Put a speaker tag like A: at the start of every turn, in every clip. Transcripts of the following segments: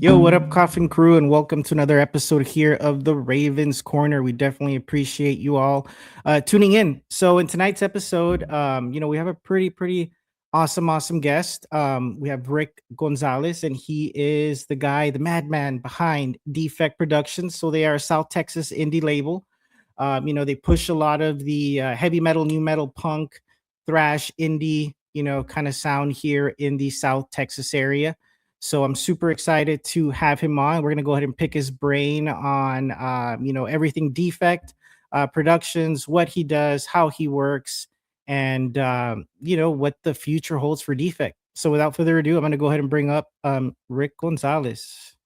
A: Yo, what up, Koffin Crew, and welcome to another episode here of the Ravens Corner. We definitely appreciate you all tuning in. So, in tonight's episode, we have a pretty awesome guest. We have Rick Gonzalez, and he is the guy, the madman behind Defect Productions. So, they are a South Texas indie label. They push a lot of the heavy metal, new metal, punk, thrash, indie, kind of sound here in the South Texas area. So I'm super excited to have him on. We're gonna go ahead and pick his brain on, everything Defect Productions, what he does, how he works, and what the future holds for Defect. So without further ado, I'm gonna go ahead and bring up Rick Gonzalez.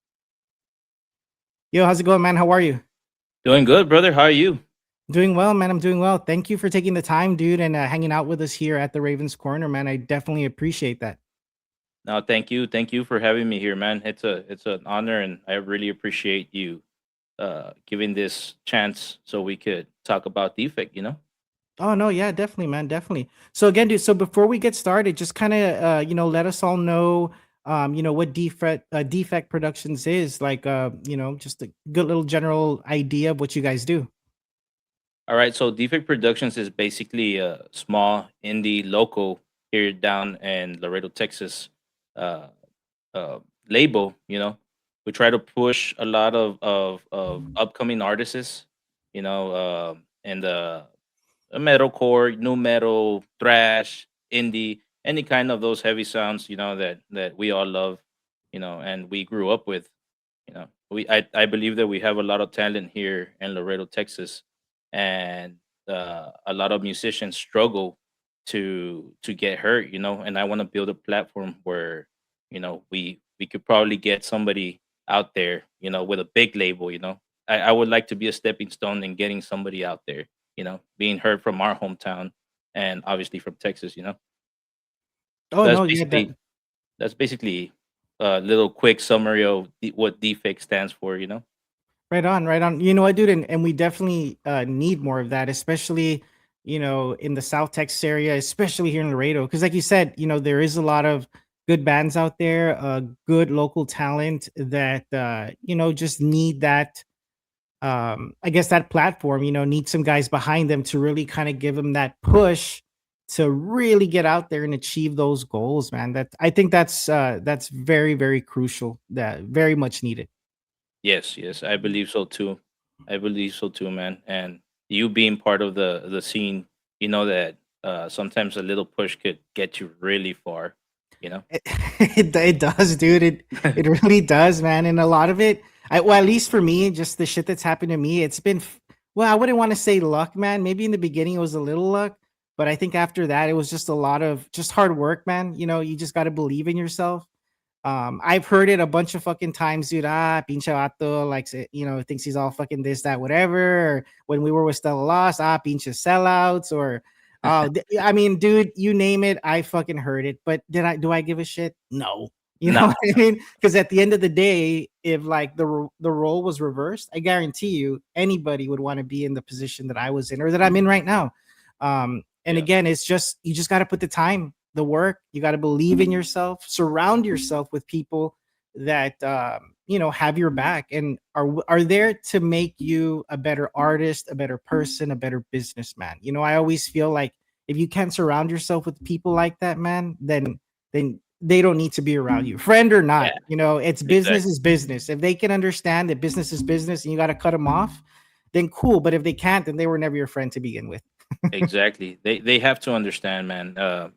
A: Yo, how's it going, man? How are you?
B: Doing good, brother. How are you?
A: Doing well, man. I'm doing well. Thank you for taking the time, dude, and hanging out with us here at the Ravens Corner, man. I definitely appreciate that.
B: No, thank you. Thank you for having me here, man. It's an honor and I really appreciate you giving this chance so we could talk about defect.
A: Oh no, yeah, definitely, man, definitely. So again, dude, so before we get started, just kind of let us all know what Defect Productions is, like just a good little general idea of what you guys do.
B: All right, so Defect Productions is basically a small indie local here down in Laredo, Texas uh label. We try to push a lot of upcoming artists, in the metalcore, new metal, thrash, indie, any kind of those heavy sounds, that we all love, and we grew up with. I believe that we have a lot of talent here in Laredo, Texas, and a lot of musicians struggle to get hurt, and I want to build a platform where we could probably get somebody out there, with a big label. I would like to be a stepping stone in getting somebody out there, being heard from our hometown and obviously from Texas.
A: Oh
B: That's
A: no, yeah,
B: basically that's basically a little quick summary of what defect stands for.
A: right on, right on. You know what, dude, and we definitely need more of that, especially in the South Texas area, especially here in Laredo, because like you said, there is a lot of good bands out there, good local talent that just need that I guess that platform, needs some guys behind them to really kind of give them that push to really get out there and achieve those goals, man. That I think that's very crucial. That very much needed.
B: Yes, yes, I believe so too. I believe so too, man. And you being part of the scene, you know that sometimes a little push could get you really far. You know.
A: It, it does, dude. It really does, man. And a lot of it, well, at least for me, just the shit that's happened to me, it's been well, I wouldn't want to say luck, man. Maybe in the beginning it was a little luck, but I think after that it was just a lot of just hard work, man. You just got to believe in yourself. I've heard it a bunch of fucking times, dude. Pinche vato, like, thinks he's all fucking this, that, whatever. Or when we were with Stella Lost, pinche sellouts. Or, I mean, dude, you name it, I fucking heard it. But do I give a shit? No. You know
B: No,
A: what I mean? Because at the end of the day, if like the role was reversed, I guarantee you anybody would want to be in the position that I was in or that I'm in right now. And
B: yeah,
A: again, it's just you just got to put the time, the work. You got to believe in yourself. Surround yourself with people that have your back and are there to make you a better artist, a better person, a better businessman. I always feel like if you can't surround yourself with people like that, man, then they don't need to be around you, friend or not.
B: yeah,
A: It's business
B: exactly,
A: is business. If they can understand that business is business and you got to cut them off, then cool. But if they can't, then they were never your friend to begin with.
B: exactly. They have to understand, man.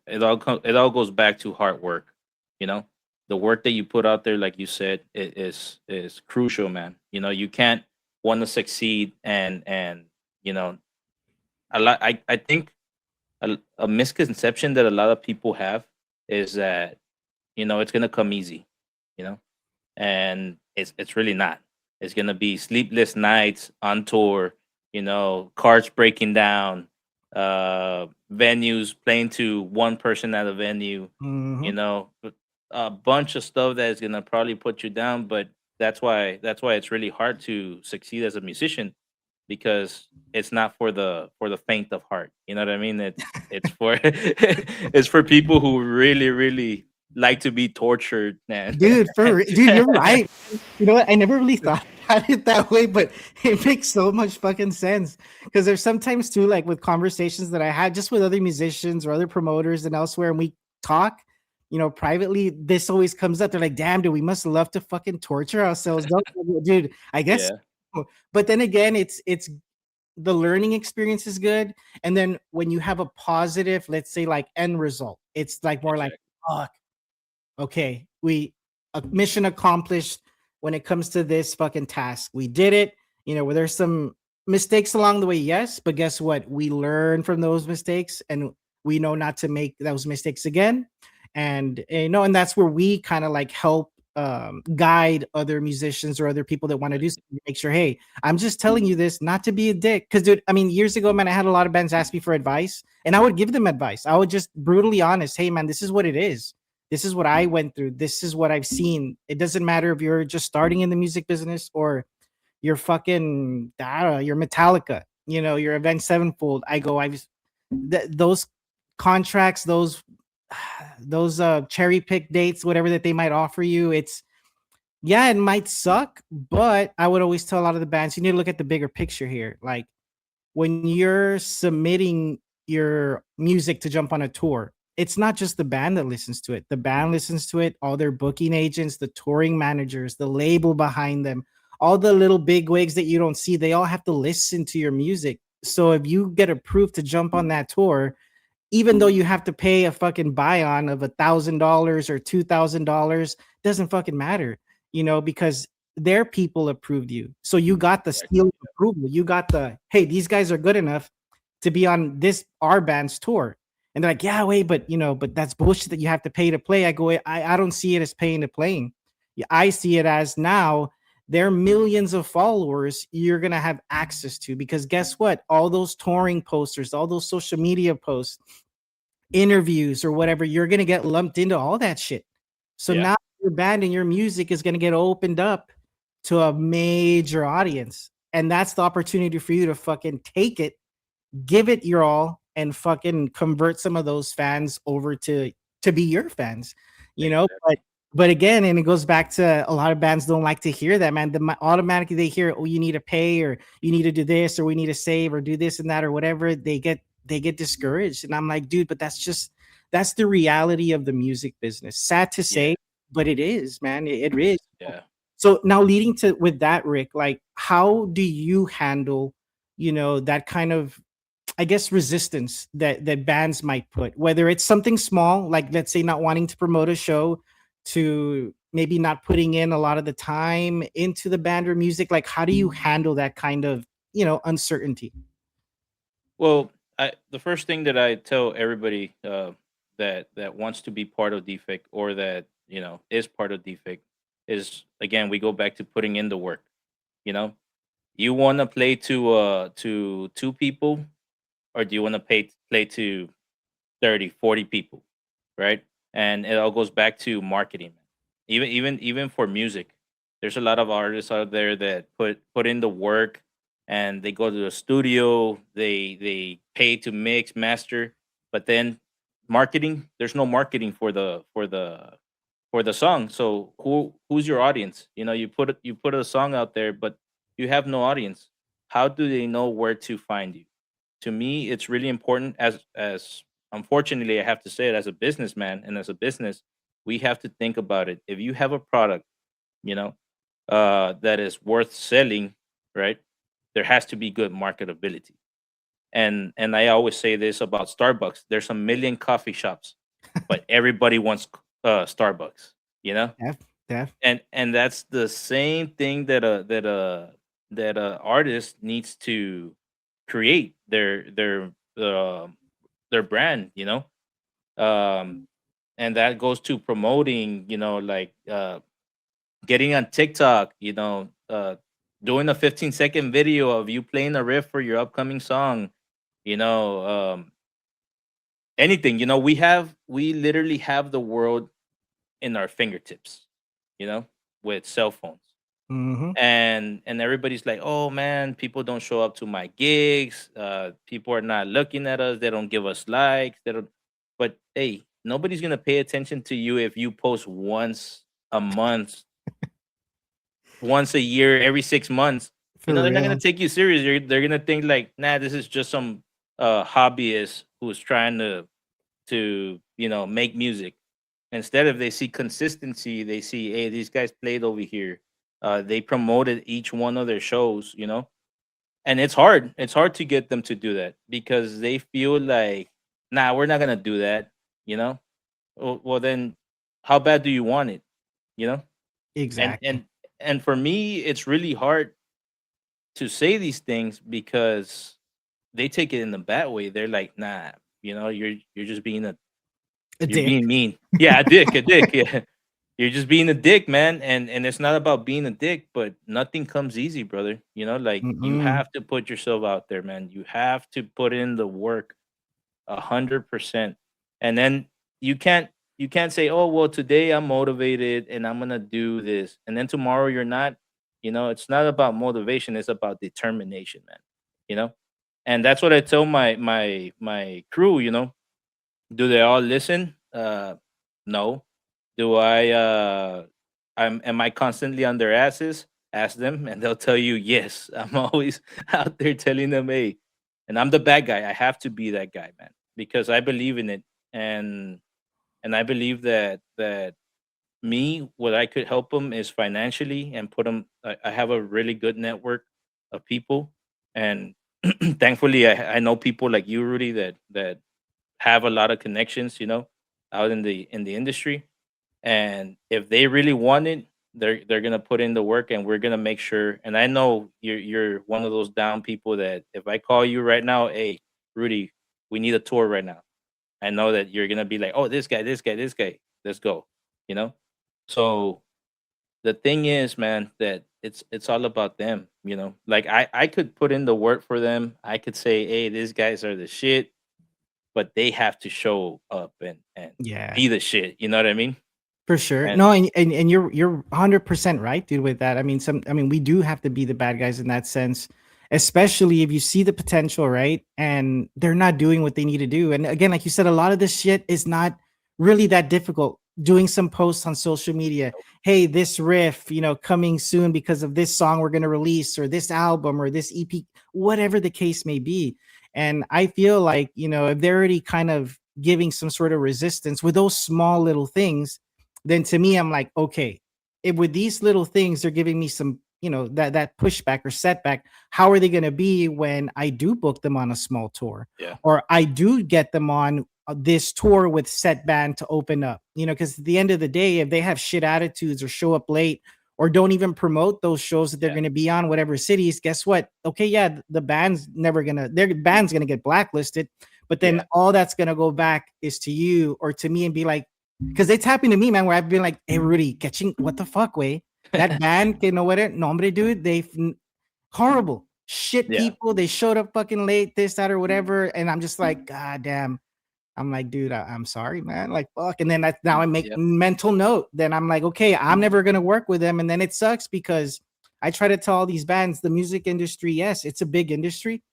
B: It all goes back to hard work. You know, the work that you put out there, like you said, is crucial, man. You can't want to succeed and you know I think a misconception that a lot of people have is that it's gonna come easy, you know, and it's really not. It's gonna be sleepless nights on tour, cars breaking down, venues playing to one person at a venue,
A: Hmm.
B: a bunch of stuff that is gonna probably put you down. But that's why it's really hard to succeed as a musician because it's not for the faint of heart. You know what I mean? It's for it's for people who really like to be tortured, man.
A: Dude, you're right. You know what? I never really thought about it that way, but it makes so much fucking sense. Because there's sometimes too, like with conversations that I had just with other musicians or other promoters and elsewhere, and we talk, privately. This always comes up. They're like, "Damn, dude, we must love to fucking torture ourselves, don't we?" Dude? I guess.
B: Yeah,
A: So. But then again, it's the learning experience is good, and then when you have a positive, let's say like end result, it's like more like,
B: exactly.
A: fuck, okay, we mission accomplished when it comes to this fucking task. We did it. Where there's some mistakes along the way, yes, but guess what? We learn from those mistakes and we know not to make those mistakes again. And that's where we kind of like help guide other musicians or other people that want to do something. Make sure, hey, I'm just telling you this not to be a dick. Because, dude, I mean, years ago, man, I had a lot of bands ask me for advice, and I would give them advice. I would just brutally honest, hey, man, this is what it is. This is what I went through. This is what I've seen. It doesn't matter if you're just starting in the music business or you're fucking, I don't know, you're Metallica, you're Avenged Sevenfold. I go, those contracts, those cherry pick dates, whatever that they might offer you, it's, yeah, it might suck, but I would always tell a lot of the bands, you need to look at the bigger picture here. Like when you're submitting your music to jump on a tour, it's not just the band that listens to it. The band listens to it, all their booking agents, the touring managers, the label behind them, all the little big wigs that you don't see, they all have to listen to your music. So if you get approved to jump on that tour, even though you have to pay a fucking buy-on of $1,000 or $2,000, doesn't fucking matter, because their people approved you. So you got the
B: Exactly.
A: seal of approval. You got the, hey, these guys are good enough to be on this our band's tour. And they're like, yeah, wait, but that's bullshit that you have to pay to play. I go, I don't see it as paying to playing. Yeah, I see it as now there are millions of followers you're gonna have access to, because guess what? All those touring posters, all those social media posts, interviews or whatever, you're going to get lumped into all that shit. So
B: Yeah,
A: now your band and your music is going to get opened up to a major audience. And that's the opportunity for you to fucking take it, give it your all, and fucking convert some of those fans over to be your fans, you know.
B: exactly.
A: But again, and it goes back to a lot of bands don't like to hear that, man. Automatically they hear, oh, you need to pay, or you need to do this, or we need to save, or do this and that, or whatever. They get discouraged, and I'm like, dude, but that's the reality of the music business. Sad to
B: Yeah,
A: say, but it is, man. It
B: it
A: is.
B: is. Yeah.
A: So now leading to with that, Rick, like how do you handle, that kind of, I guess, resistance that bands might put, whether it's something small, like let's say not wanting to promote a show, to maybe not putting in a lot of the time into the band or music. Like, how do you handle that kind of, uncertainty?
B: Well, the first thing that I tell everybody that wants to be part of Defect, or that is part of Defect, is, again, we go back to putting in the work. You know, you want to play to two people, or do you want to play to 30, 40 people, right? And it all goes back to marketing. Even for music, there's a lot of artists out there that put in the work, and they go to the studio, they pay to mix, master, but then marketing, there's no marketing for the song. So who's your audience? You put a song out there, but you have no audience. How do they know where to find you? To me, it's really important, as unfortunately I have to say it, as a businessman and as a business, we have to think about it. If you have a product, you know, that is worth selling, right? There has to be good marketability. And I always say this about Starbucks. There's a million coffee shops, but everybody wants Starbucks, you know?
A: Def, def.
B: And that's the same thing that a artist needs to create uh, their brand, um and that goes to promoting, like, getting on TikTok, doing a 15-second video of you playing a riff for your upcoming song, you know anything. We literally have the world in our fingertips, you know with cell phones.
A: Mm-hmm.
B: And everybody's like, oh man, people don't show up to my gigs, people are not looking at us, they don't give us likes, they don't. But hey, nobody's gonna pay attention to you if you post once a month, once a year, every 6 months.
A: For
B: They're not gonna
A: real.
B: take you serious. They're gonna think like, nah, this is just some hobbyist who's trying to make music. Instead, if they see consistency, they see, hey, these guys played over here. They promoted each one of their shows. And it's hard. It's hard to get them to do that because they feel like, nah, we're not gonna do that. You know. Well, then, how bad do you want it? You know. And
A: Exactly.
B: and and for me, it's really hard to say these things because they take it in the bad way. They're like, nah, you're just
A: A
B: you're being
A: dick.
B: mean. Yeah, a dick. Yeah, you're just being a dick, man. And it's not about being a dick, but nothing comes easy, brother. Like you
A: Mm-mm.
B: have to put yourself out there, man. You have to put in the work 100%. And then you can't you can't say, oh well, today I'm motivated and I'm gonna do this, and then tomorrow you're not. It's not about motivation, it's about determination, man. You know? And that's what I tell my crew. Do they all listen? No. Do am I constantly on their asses? Ask them and they'll tell you yes. I'm always out there telling them, hey, and I'm the bad guy. I have to be that guy, man, because I believe in it. And I believe that me, what I could help them is financially and put them. I have a really good network of people, and thankfully I know people like you, Rudy, that have a lot of connections, out in the industry. And if they really want it, they're gonna put in the work, and we're gonna make sure. And I know you're one of those down people that if I call you right now, hey, Rudy, we need a tour right now. I know that you're gonna be like, oh, this guy, this guy, this guy, let's go. You know. So the thing is, man, that it's all about them. Like I could put in the work for them. I could say, hey, these guys are the shit, but they have to show up and
A: Yeah.
B: be the shit. You know what I mean?
A: For sure.
B: And
A: No, and you're 100% right, dude, with that. I mean, we do have to be the bad guys in that sense, especially if you see the potential, right? And they're not doing what they need to do. And again, like you said, a lot of this shit is not really that difficult. Doing some posts on social media, hey, this riff, coming soon because of this song we're gonna release, or this album, or this EP, whatever the case may be. And I feel like, if they're already kind of giving some sort of resistance with those small little things, then to me, I'm like, okay, if with these little things they're giving me some, that pushback or setback, how are they going to be when I do book them on a small tour,
B: yeah,
A: or I do get them on this tour with set band to open up? Because at the end of the day, if they have shit attitudes or show up late or don't even promote those shows that they're
B: yeah,
A: going to be on whatever cities, guess what? Okay, yeah, the band's never gonna their band's gonna get blacklisted, but then
B: yeah,
A: all that's gonna go back is to you or to me and be like, because it's happened to me, man, where I've been like, hey, Rudy, catching what the fuck, way? That band, que no what it, nombre, dude, horrible shit
B: yeah,
A: people. They showed up fucking late, this, that, or whatever. And I'm just like, God damn. I'm like, dude, I'm sorry, man. Like, fuck. And then now I make
B: yeah,
A: mental note. Then I'm like, okay, I'm never going to work with them. And then it sucks because I try to tell all these bands, the music industry, yes, it's a big industry.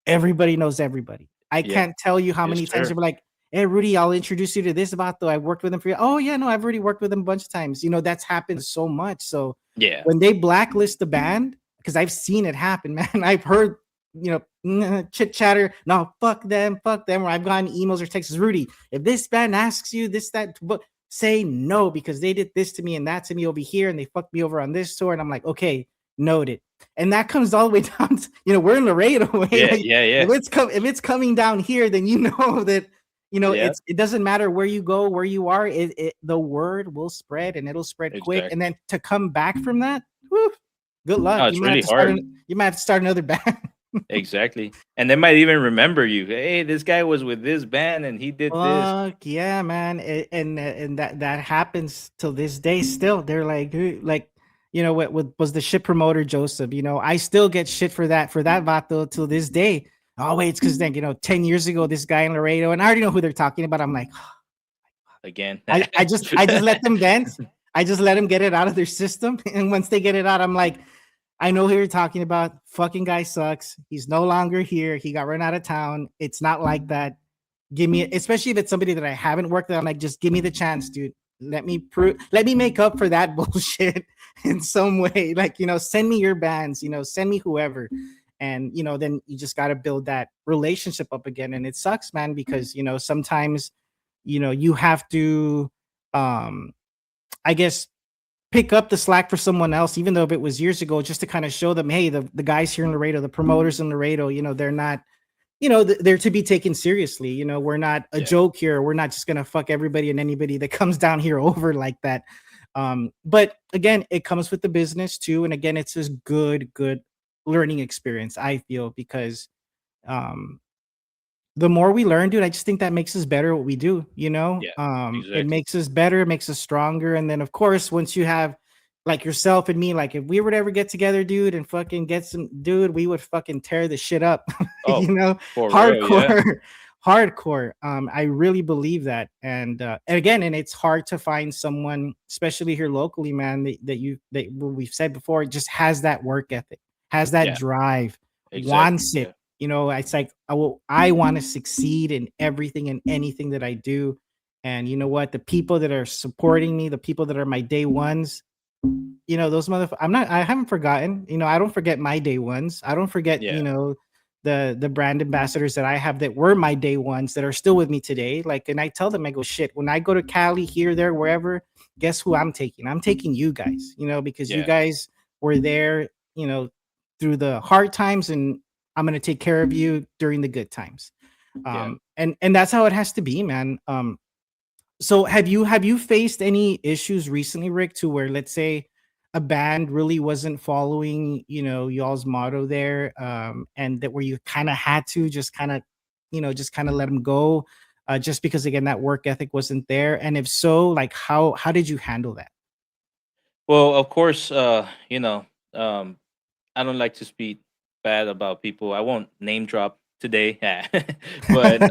A: Everybody knows everybody. I
B: yeah.
A: can't tell you how
B: Yes,
A: many times
B: sir.
A: they're like, hey, Rudy, I'll introduce you to this about though. I worked with them for you. Oh, yeah, no, I've already worked with them a bunch of times. That's happened so much. So
B: Yeah,
A: when they blacklist the band, because I've seen it happen, man. I've heard, chit chatter. No, fuck them, fuck them. Or I've gotten emails or texts, Rudy, if this band asks you this, that, but say no because they did this to me and that to me over here and they fucked me over on this tour. And I'm like, okay, noted. And that comes all the way down to, we're in Laredo. Way.
B: yeah,
A: Like,
B: yeah, yeah,
A: if it's coming down here, then you know that
B: yeah.
A: it doesn't matter where you go, where you are, the word will spread and it'll spread quick. And
B: Exactly.
A: then to come back from that, whew, good luck.
B: No, it's really hard.
A: You might have to start another band.
B: Exactly. And they might even remember you. Hey, this guy was with this band and he did this.
A: Fuck yeah, man. And that happens till this day still. They're like, like, what was the shit promoter Joseph? I still get shit for that vato till this day. Oh wait, it's because then 10 years ago, this guy in Laredo, and I already know who they're talking about. I'm like,
B: Again.
A: I just let them vent. I just let them get it out of their system. And once they get it out, I'm like, I know who you're talking about. Fucking guy sucks. He's no longer here. He got run out of town. It's not like that. give me, especially if it's somebody that I haven't worked with. I'm like, just give me the chance, dude. Let me make up for that bullshit in some way. Like, send me your bands, send me whoever. And, then you just got to build that relationship up again. And it sucks, man, because, sometimes, you have to, um, I guess, pick up the slack for someone else, even though if it was years ago, just to kind of show them, hey, the guys here in Laredo, the promoters in Laredo, they're not, they're to be taken seriously. We're not a
B: Yeah,
A: joke here. We're not just gonna fuck everybody and anybody that comes down here over like that. But again, it comes with the business too. And again, it's this good learning experience, I feel, because um the more we learn, dude, I just think that makes us better at what we do,
B: yeah,
A: it
B: exactly.
A: makes us better, it makes us stronger. And then of course, once you have like yourself and me, like if we were to ever get together, dude, and fucking get some, dude, we would fucking tear the shit up,
B: Oh,
A: you know,
B: for real, yeah,
A: hardcore, hardcore. I really believe that. And again, and it's hard to find someone, especially here locally, man, that what we've said before, just has that work ethic, has that
B: yeah,
A: drive,
B: exactly,
A: wants it.
B: yeah,
A: It's like I want to succeed in everything and anything that I do. And you know what? The people that are supporting me, the people that are my day ones, those motherfuckers. I haven't forgotten. I don't forget my day ones. I don't forget,
B: yeah,
A: the brand ambassadors that I have that were my day ones that are still with me today. Like, and I tell them, I go, shit, when I go to Cali, here, there, wherever, guess who I'm taking? I'm taking you guys, because you
B: yeah,
A: guys were there, through the hard times, and I'm gonna take care of you during the good times.
B: yeah.
A: And that's how it has to be, man. So have you faced any issues recently, Rick, to where, let's say, a band really wasn't following, y'all's motto there, and that where you kind of had to just kind of, just kind of let them go, just because again that work ethic wasn't there, and if so, like how did you handle that?
B: Well, of course, um, I don't like to speak bad about people. I won't name drop today, but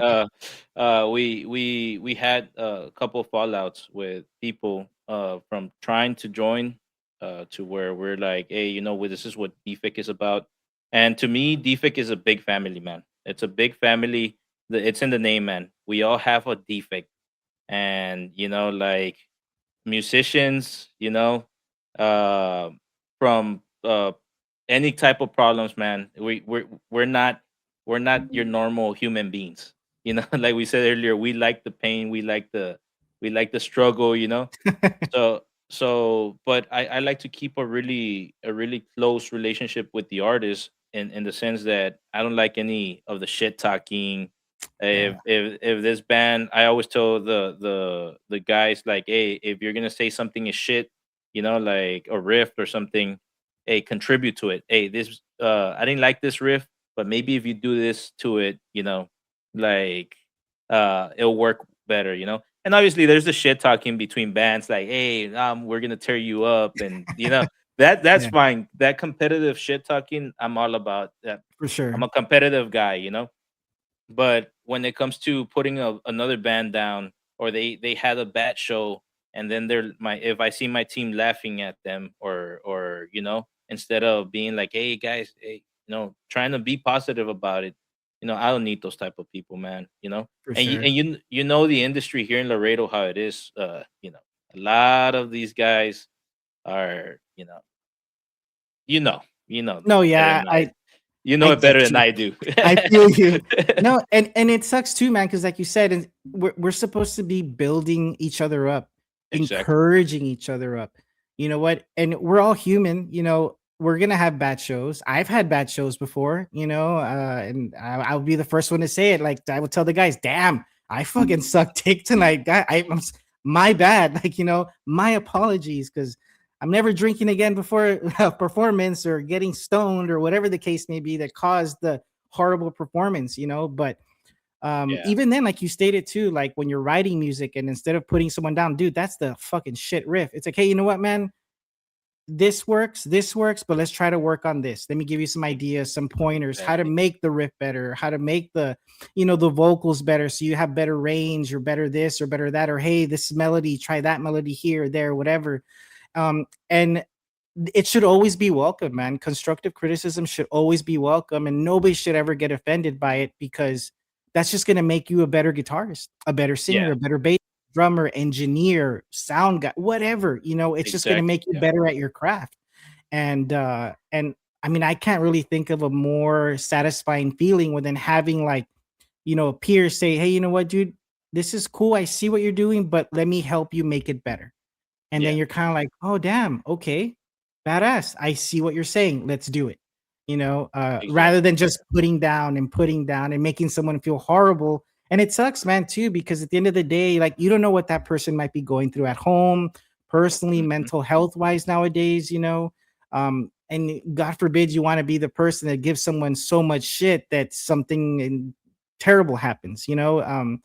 B: we had a couple of fallouts with people from trying to join to where we're like, hey, this is what Defect is about. And to me, Defect is a big family, man. It's a big family. It's in the name, man. We all have a defect, and like musicians, uh, from any type of problems, man. We're not your normal human beings. Like we said earlier, we like the pain, we like the struggle. But I like to keep a really close relationship with the artist in the sense that I don't like any of the shit talking.
A: Yeah.
B: If this band, I always tell the guys, like, hey, if you're gonna say something is shit, like a riff or something, hey, contribute to it. Hey, this I didn't like this riff, but maybe if you do this to it, like it'll work better. And obviously, there's the shit talking between bands, like, "Hey, we're gonna tear you up," and that's
A: Yeah,
B: fine. That competitive shit talking, I'm all about that.
A: for
B: I'm
A: sure.
B: a competitive guy, but when it comes to putting another band down, or they had a bad show, and then if I see my team laughing at them, or instead of being like, hey guys, hey, trying to be positive about it, I don't need those type of people, man.
A: For
B: And you
A: sure.
B: and you know the industry here in Laredo, how it is. A lot of these guys are, you know
A: No,
B: better than
A: yeah,
B: I. You know
A: I
B: it better
A: get
B: than
A: you.
B: I do.
A: I feel you. No, and it sucks too, man, because like you said, and we're supposed to be building each other up,
B: Exactly.
A: encouraging each other up. You know what? And we're all human. We're gonna have bad shows. I've had bad shows before. And I'll be the first one to say it. Like I will tell the guys, "Damn, I fucking sucked dick tonight, guy. My bad. Like my apologies, because I'm never drinking again before a performance or getting stoned or whatever the case may be that caused the horrible performance, but
B: Yeah.
A: even then, like you stated too, like when you're writing music and instead of putting someone down, dude, that's the fucking shit riff. It's like, hey, you know what, man, this works, but let's try to work on this. Let me give you some ideas, some pointers, how to
B: Exactly.
A: make the riff better, how to make the vocals better, so you have better range, or better this or better that, or hey, this melody, try that melody here or there, whatever. And it should always be welcome, man. Constructive criticism should always be welcome, and nobody should ever get offended by it, because that's just going to make you a better guitarist, a better singer,
B: Yeah,
A: a better bass drummer, engineer, sound guy, whatever. It's just going to
B: exactly.
A: make you
B: Yeah.
A: better at your craft. And I mean, I can't really think of a more satisfying feeling than having, like, a peer say, "Hey, you know what, dude? This is cool. I see what you're doing, but let me help you make it better." And then
B: Yeah,
A: you're kind of like, "Oh, damn, okay, badass. I see what you're saying. Let's do it." Rather
B: exactly.
A: than just putting down and making someone feel horrible. And it sucks, man, too, because at the end of the day, like, you don't know what that person might be going through at home, personally,
B: Hmm.
A: mental health wise nowadays. And God forbid you want to be the person that gives someone so much shit that something terrible happens. You don't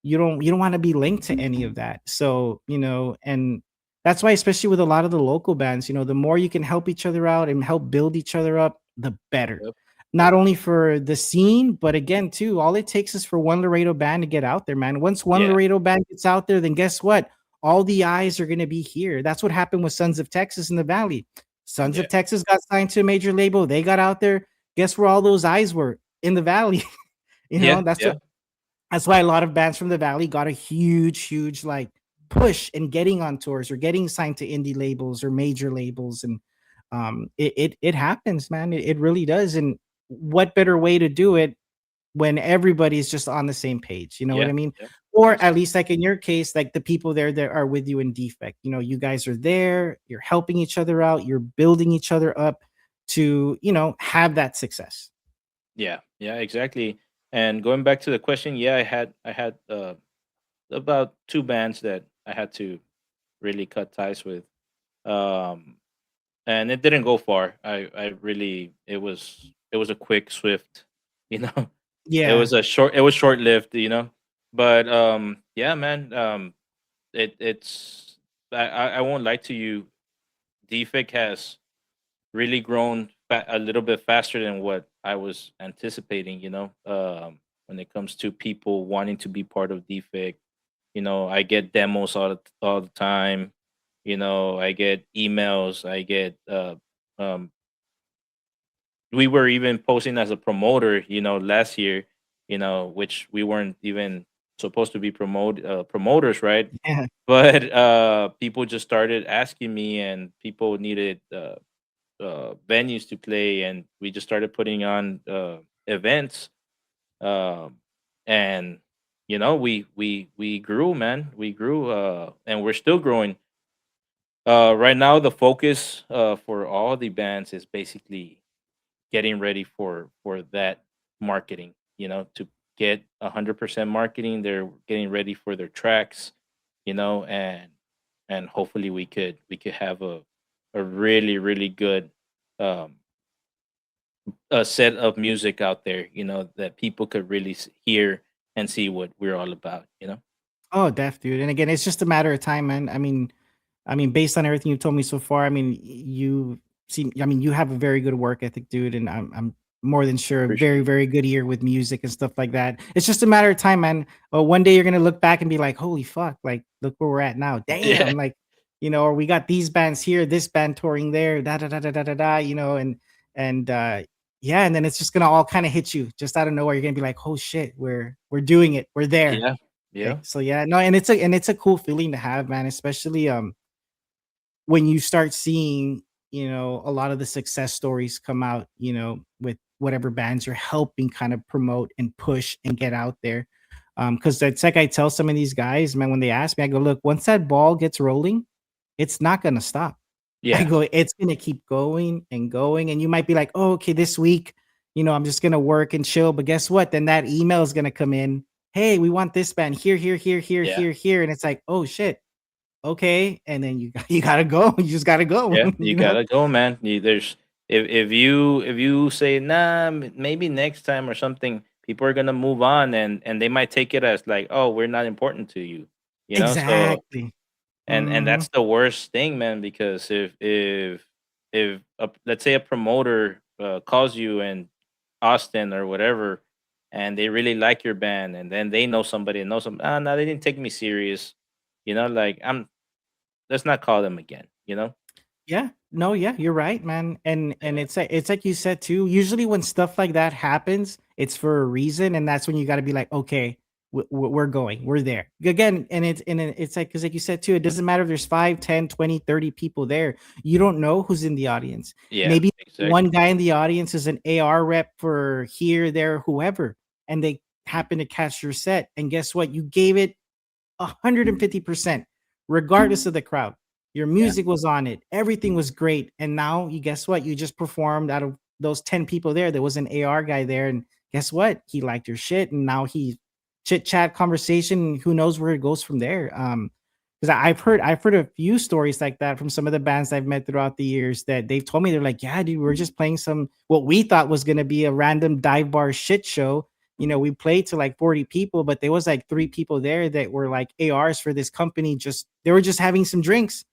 A: want to be linked to any of that. So, and that's why, especially with a lot of the local bands, the more you can help each other out and help build each other up, the better.
B: Yep.
A: Not only for the scene, but again, too, all it takes is for one Laredo band to get out there, man. Once one
B: Yeah.
A: Laredo band gets out there, then guess what? All the eyes are going to be here. That's what happened with Sons of Texas in the Valley. Sons
B: Yeah.
A: of Texas got signed to a major label. They got out there. Guess where all those eyes were? In the Valley.
B: Yeah.
A: That's what
B: Yeah.
A: that's why a lot of bands from the Valley got a huge, huge, like, push in getting on tours or getting signed to indie labels or major labels. And it happens, man. It really does. And what better way to do it when everybody's just on the same page? You know what
B: Yeah.
A: I mean?
B: Yeah.
A: Or at
B: Exactly.
A: least, like in your case, like the people there that are with you in Defect. You guys are there. You're helping each other out. You're building each other up to have that success.
B: Yeah. Yeah. Exactly. And going back to the question, yeah, I had about two bands that I had to really cut ties with. Um, and it didn't go far. I really it was a quick, swift, you know.
A: Yeah.
B: It was short lived, But yeah, man. It's I won't lie to you. Defect has really grown a little bit faster than what I was anticipating. When it comes to people wanting to be part of Defect, I get demos all the time. I get emails. I get um, we were even posting as a promoter, last year, which we weren't even supposed to be promoters, right?
A: Yeah.
B: But people just started asking me, and people needed venues to play, and we just started putting on events, um, and we grew, man. We grew, and we're still growing. Right now, the focus for all the bands is basically getting ready for that marketing. To get 100% marketing, they're getting ready for their tracks. And hopefully we could have a really really good um a set of music out there, that people could really hear and see what we're all about.
A: Oh, def, dude. And again, it's just a matter of time, man. I mean, based on everything you've told me so far, I mean, you have a very good work ethic, dude, and I'm more than sure a
B: Appreciate
A: very,
B: it.
A: very good ear with music and stuff like that. It's just a matter of time, man. One day you're gonna look back and be like, "Holy fuck! Like, look where we're at now.
B: Yeah,
A: Damn!" Like, or we got these bands here, this band touring there, da da da da da da da. And yeah, and then it's just gonna all kind of hit you just out of nowhere. You're gonna be like, "Oh shit, we're doing it. We're there."
B: yeah,
A: Okay,
B: yeah,
A: so yeah, no, and it's a cool feeling to have, man, especially when you start seeing, a lot of the success stories come out, with whatever bands you're helping kind of promote and push and get out there. Because that's like I tell some of these guys, man, when they ask me, I go, look, once that ball gets rolling, it's not gonna stop. I
B: yeah,
A: go, it's gonna keep going and going. And you might be like, oh, okay, this week, I'm just gonna work and chill. But guess what? Then that email is gonna come in. Hey, we want this band here, here, here, here,
B: yeah,
A: here, here. And it's like, oh shit, okay. And then you gotta go. You just gotta go,
B: yeah. You
A: you know?
B: gotta go, man. There's if you say nah, maybe next time or something, people are gonna move on, and they might take it as like, oh, we're not important to you, So
A: Exactly.
B: and
A: Mhm.
B: that's the worst thing, man, because if let's say a promoter calls you in Austin or whatever, and they really like your band, and then they know somebody and knows some, no, they didn't take me serious, like, let's not call them again.
A: Yeah. No, yeah, you're right, man. And
B: Yeah,
A: it's like you said too. Usually when stuff like that happens, it's for a reason, and that's when you got to be like, okay, we're going, we're there again. And it's like because like you said too, it doesn't matter if there's 5, 10, 20, 30 people there. You don't know who's in the audience.
B: yeah,
A: Maybe one
B: exactly.
A: guy in the audience is an AR rep for here, there, whoever, and they happen to catch your set. And guess what? You gave it 150%, regardless of the crowd. Your
B: Yeah,
A: music was on it. Everything was great. And now you guess what? You just performed out of those 10 people there. There was an AR guy there. And guess what? He liked your shit. And now he chit chat conversation. Who knows where it goes from there? Because I've heard a few stories like that from some of the bands I've met throughout the years that they've told me they're like, yeah, dude, we're just playing some what we thought was gonna be a random dive bar shit show. We played to like 40 people, but there was like three people there that were like ARs for this company. Just they were just having some drinks.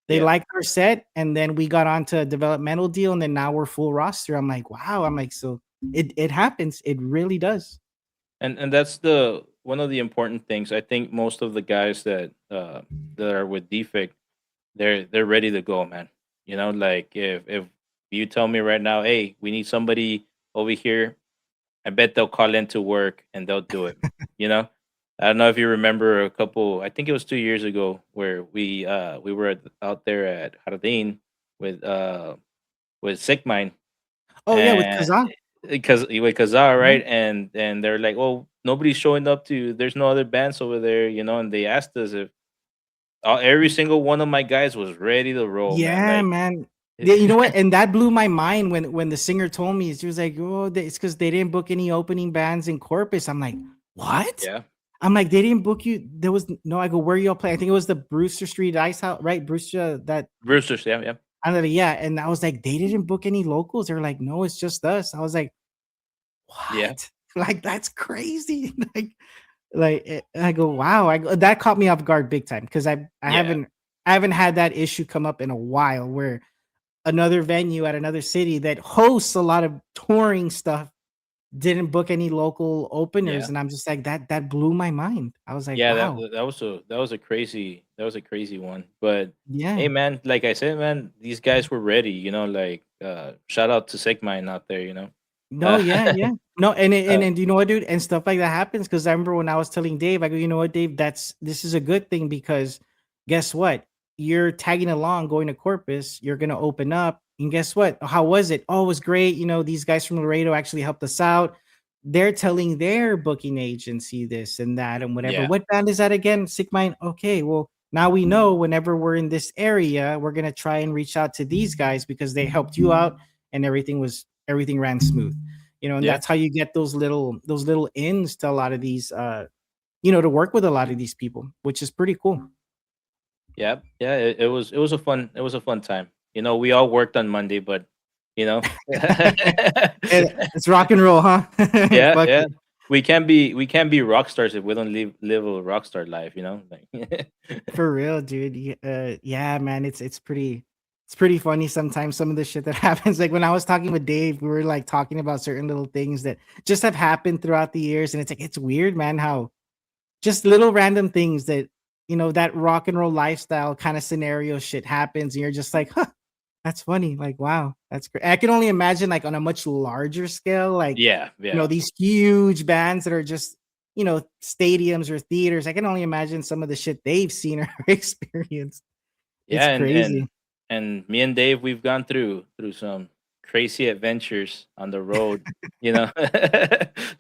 A: They
B: yeah.
A: liked our set, and then we got onto a developmental deal, and then now we're full roster. I'm like, wow. I'm like, so it happens. It really does.
B: And that's the one of the important things. I think most of the guys that are with Defect, they're ready to go, man. Like if you tell me right now, hey, we need somebody over here, I bet they'll call into work and they'll do it. You know, I don't know if you remember a couple. I think it was 2 years ago where we were out there at Jardín with Sick Mind
A: Oh yeah, with
B: and
A: Kazan.
B: because with Kazaa,
A: Yeah.
B: right? And they're like, oh, nobody's showing up to. There's no other bands over there, and they asked us if every single one of my guys was ready to roll, man.
A: Yeah,
B: Like,
A: man. Yeah, you know what? And that blew my mind when the singer told me. She was like, "Oh, it's because they didn't book any opening bands in Corpus." I'm like, "What?"
B: yeah,
A: I'm like, "They didn't book you." There was no. I go, "Where y'all play?" I think it was the Brewster Street Ice House, right? Brewster that.
B: Roosters, yeah, yeah,
A: I don't know, yeah. And I was like, "They didn't book any locals." They were like, "No, it's just us." I was like,
B: yeah,
A: "What?" Like that's crazy. I go, "Wow!" That caught me off guard big time because I
B: yeah,
A: haven't had that issue come up in a while where another venue at another city that hosts a lot of touring stuff didn't book any local openers,
B: yeah.
A: and I'm just like that blew my mind. I was like,
B: Yeah,
A: wow.
B: that was a crazy one. But
A: Yeah.
B: hey, man, like I said, man, these guys were ready. Like shout out to Sick Mind out there.
A: No,
B: Uh,
A: yeah, yeah. No, and
B: uh,
A: and you know what, dude? And stuff like that happens because I remember when I was telling Dave, I go, you know what, Dave, this is a good thing because guess what? You're tagging along, going to Corpus, you're gonna open up, and guess what? How was it? Oh, it was great. These guys from Laredo actually helped us out. They're telling their booking agency this and that and whatever.
B: yeah,
A: What band is that again? Sick Mind. Okay, well, now we know whenever we're in this area, we're gonna try and reach out to these guys because they helped you out and everything ran smooth. And
B: yeah,
A: that's how you get those little ins to a lot of these to work with a lot of these people, which is pretty cool.
B: yeah, yeah. It was a fun time. We all worked on Monday, but you know,
A: It's rock and roll, huh?
B: yeah,
A: Fuck
B: yeah.
A: it.
B: We can't be rock stars if we don't live a rock star life. Like,
A: For real, dude. Yeah, man, it's pretty funny sometimes some of the shit that happens. Like when I was talking with Dave, we were like talking about certain little things that just have happened throughout the years, and it's like it's weird, man, how just little random things that rock and roll lifestyle kind of scenario shit happens, and you're just like, huh, that's funny. Like, wow, that's great. I can only imagine like on a much larger scale, like,
B: yeah, yeah.
A: these huge bands that are just, stadiums or theaters. I can only imagine some of the shit they've seen or experienced. It's
B: Yeah, and
A: crazy.
B: and and me and Dave, we've gone through some crazy adventures on the road. You know,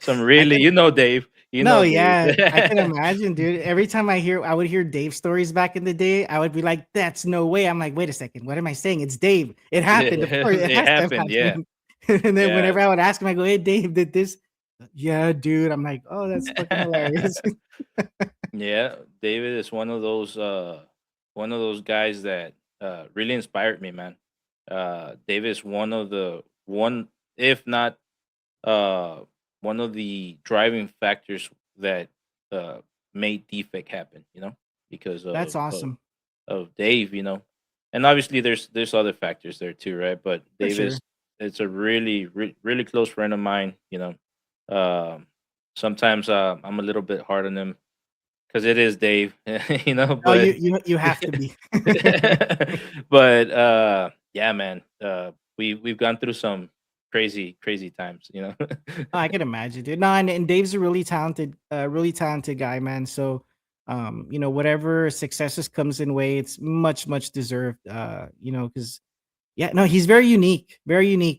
B: some
A: I
B: really,
A: can
B: Dave.
A: No,
B: Dave.
A: yeah, I can imagine, dude. Every time I would hear Dave stories back in the day, I would be like, "That's no way." I'm like, "Wait a second, what am I saying? It's Dave. It happened. Of course, it
B: It
A: has to have
B: happened. Yeah,
A: happened." And then
B: yeah,
A: whenever I would ask him, I go, "Hey, Dave, did this?" Yeah, dude. I'm like, "Oh, that's fucking hilarious."
B: yeah. David is one of those guys that really inspired me, man. David is if not uh, one of the driving factors that uh, made Defect happen. Because
A: That's
B: of
A: awesome
B: of Dave. And obviously there's other factors there too, right? But
A: for
B: Dave is
A: sure.
B: it's a really really close friend of mine. Um, sometimes I'm a little bit hard on him because it is Dave,
A: Oh,
B: but
A: you have to be.
B: but yeah, man, we've gone through some crazy times.
A: I can imagine, dude. No, and Dave's a really talented guy, man. So, whatever successes comes in way, it's much deserved. Because yeah, no, he's very unique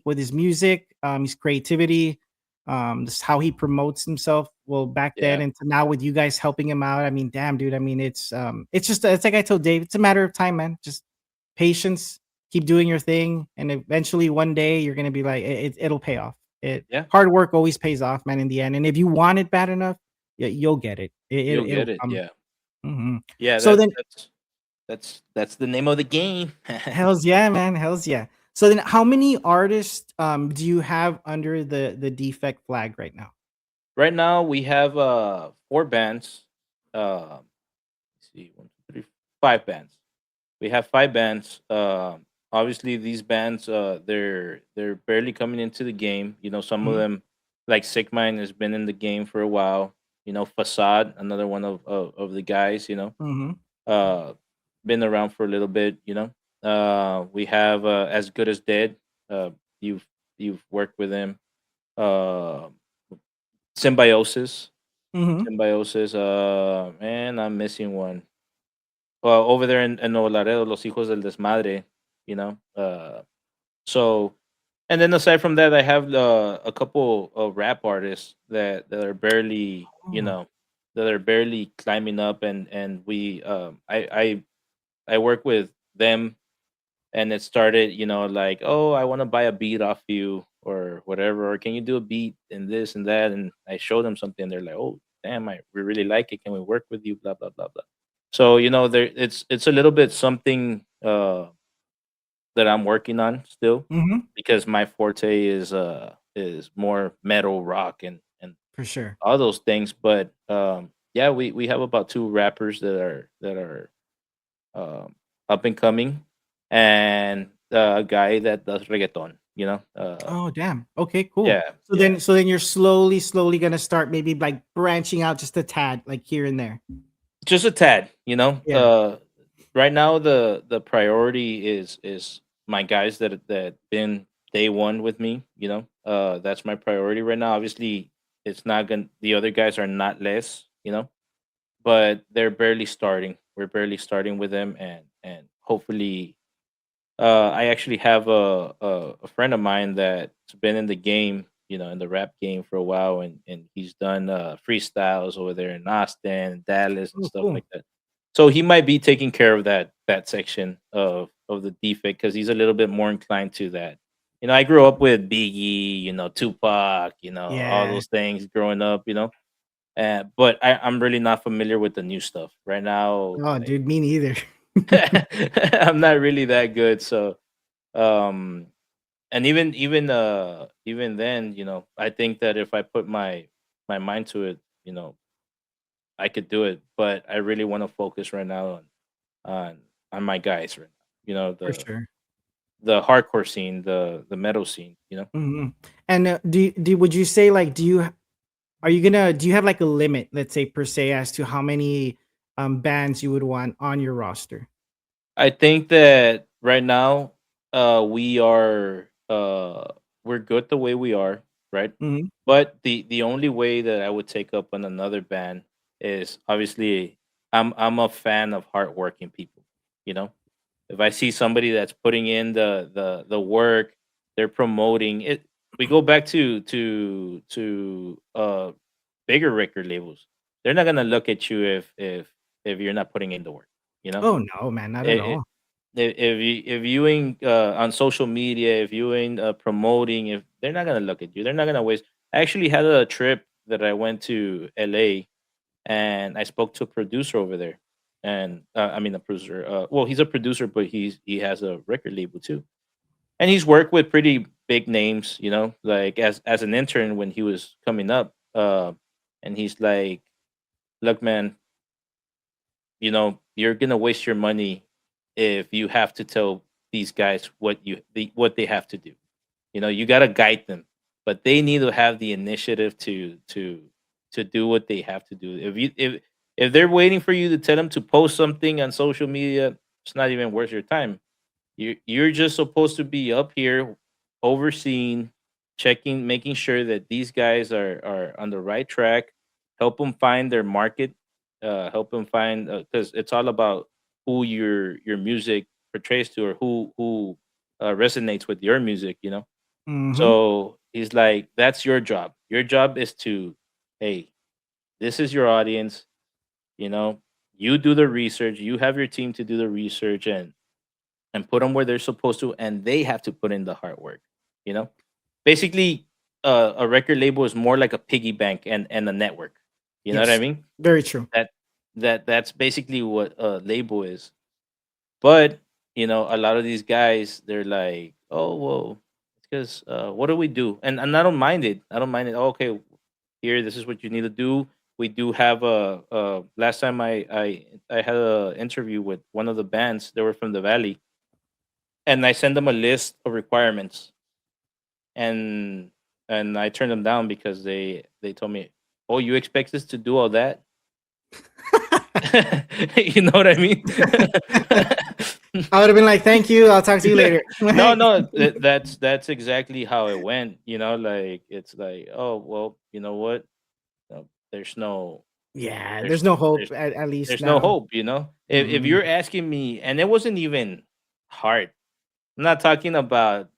A: with his music, his creativity, just how he promotes himself. Well, back then
B: Yeah,
A: and to now with you guys helping him out. I mean, damn, dude. I mean, it's just it's like I told Dave, it's a matter of time, man. Just patience, keep doing your thing, and eventually one day you're gonna be like, it'll pay off. It
B: yeah,
A: hard work always pays off, man. In the end, and if you want it bad enough, yeah, you'll get it.
B: you'll
A: It'll
B: get it.
A: come.
B: Yeah,
A: Mhm.
B: yeah.
A: So then,
B: That's the name of the game.
A: hell's yeah, man. Hell's yeah. So then how many artists do you have under the defect flag right now?
B: Right now we have four bands. Let's see, one, two, three, five bands. We have five bands. Obviously, these bands they're barely coming into the game. Some of
A: Mhm,
B: them, like Sick Mind, has been in the game for a while. Facade, another one of the guys.
A: mhm,
B: Uh, been around for a little bit. We have As Good as Dead. Uh, you've worked with him. Uh, Symbiosis,
A: mhm.
B: Symbiosis. Man, I'm missing one. Well, over there in Nuevo Laredo, Los Hijos del Desmadre, you know. So, and then aside from that, I have a couple of rap artists that are barely,
A: Oh,
B: that are barely climbing up, and we, I work with them, and it started, like, oh, I want to buy a beat off you or whatever, or can you do a beat and this and that, and I show them something, they're like, oh, damn, we really like it, can we work with you, blah blah blah blah. So there it's a little bit something that I'm working on still,
A: mhm,
B: because my forte is more metal rock and
A: for sure.
B: all those things. But yeah, we have about two rappers that are up and coming, and a guy that does reggaeton.
A: Oh, damn. Okay, cool.
B: Yeah,
A: So
B: yeah.
A: then you're slowly gonna start maybe like branching out just a tad, like here and there.
B: Just a tad.
A: Yeah.
B: Right now the priority is my guys that been day one with me. That's my priority right now. Obviously, it's not gonna. The other guys are not less. But they're barely starting. We're barely starting with them, and hopefully, I actually have a friend of mine that's been in the game, in the rap game for a while, and he's done freestyles over there in Austin, Dallas, and
A: Oh,
B: stuff
A: cool.
B: like that. So he might be taking care of that section of the defect, because he's a little bit more inclined to that. I grew up with Biggie, Tupac, all
A: Yeah.
B: those things growing up, but I'm really not familiar with the new stuff right now.
A: Oh,
B: Like,
A: dude, me neither.
B: I'm not really that good, so um and even then, I think that if I put my mind to it, I could do it. But I really want to focus right now on on my guys right now.
A: For sure.
B: The hardcore scene, the metal scene.
A: Mhm. And would you say like are you gonna do you have like a limit, let's say per se, as to how many bands you would want on your roster?
B: I think that right now, we are we're good the way we are, right?
A: Mhm.
B: But the only way that I would take up on another band is, obviously, I'm a fan of hardworking people. You know, if I see somebody that's putting in the work, they're promoting it. We go back to bigger record labels. They're not gonna look at you if you're not putting in the work. You know,
A: Oh no, man, not at all.
B: if you ain't on social media, if you ain't promoting, if they're not gonna look at you, they're not gonna waste. I actually had a trip that I went to LA, and I spoke to a producer over there, and I mean a producer. Well, he's a producer, but he has a record label too, and he's worked with pretty big names. Like as an intern when he was coming up. And he's like, "Look, man, you're gonna waste your money if you have to tell these guys what they have to do. You got to guide them, but they need to have the initiative to do what they have to do. If they're waiting for you to tell them to post something on social media, it's not even worth your time. You're just supposed to be up here overseeing, checking, making sure that these guys are on the right track. Help them find their market. Help them find, because it's all about who your music portrays to, or who resonates with your music.
A: Mm-hmm.
B: So he's like, that's your job. Your job is to, hey, this is your audience. You know, you do the research. You have your team to do the research, and put them where they're supposed to, and they have to put in the hard work. You know, basically, a record label is more like a piggy bank and a network. You know what I
A: Yes,
B: mean?
A: very true.
B: That that's basically what a label is. But a lot of these guys, they're like, oh well, because what do we do? And I don't mind it. I don't mind it. Oh, okay, here, this is what you need to do. We do have a last time I had an interview with one of the bands. They were from the Valley, and I sent them a list of requirements, and I turned them down because they told me, "Oh, you expect us to do all that?" You know what I mean?
A: I would have been like, "Thank you. I'll talk to you
B: Yeah.
A: later."
B: No,
A: Like,
B: no, that's exactly how it went. Like it's like, oh well, you know what? There's no
A: yeah,
B: there's
A: there's no hope
B: there's
A: at least
B: there's no
A: now.
B: hope. If
A: Mm.
B: you're asking me, and it wasn't even hard. I'm not talking about,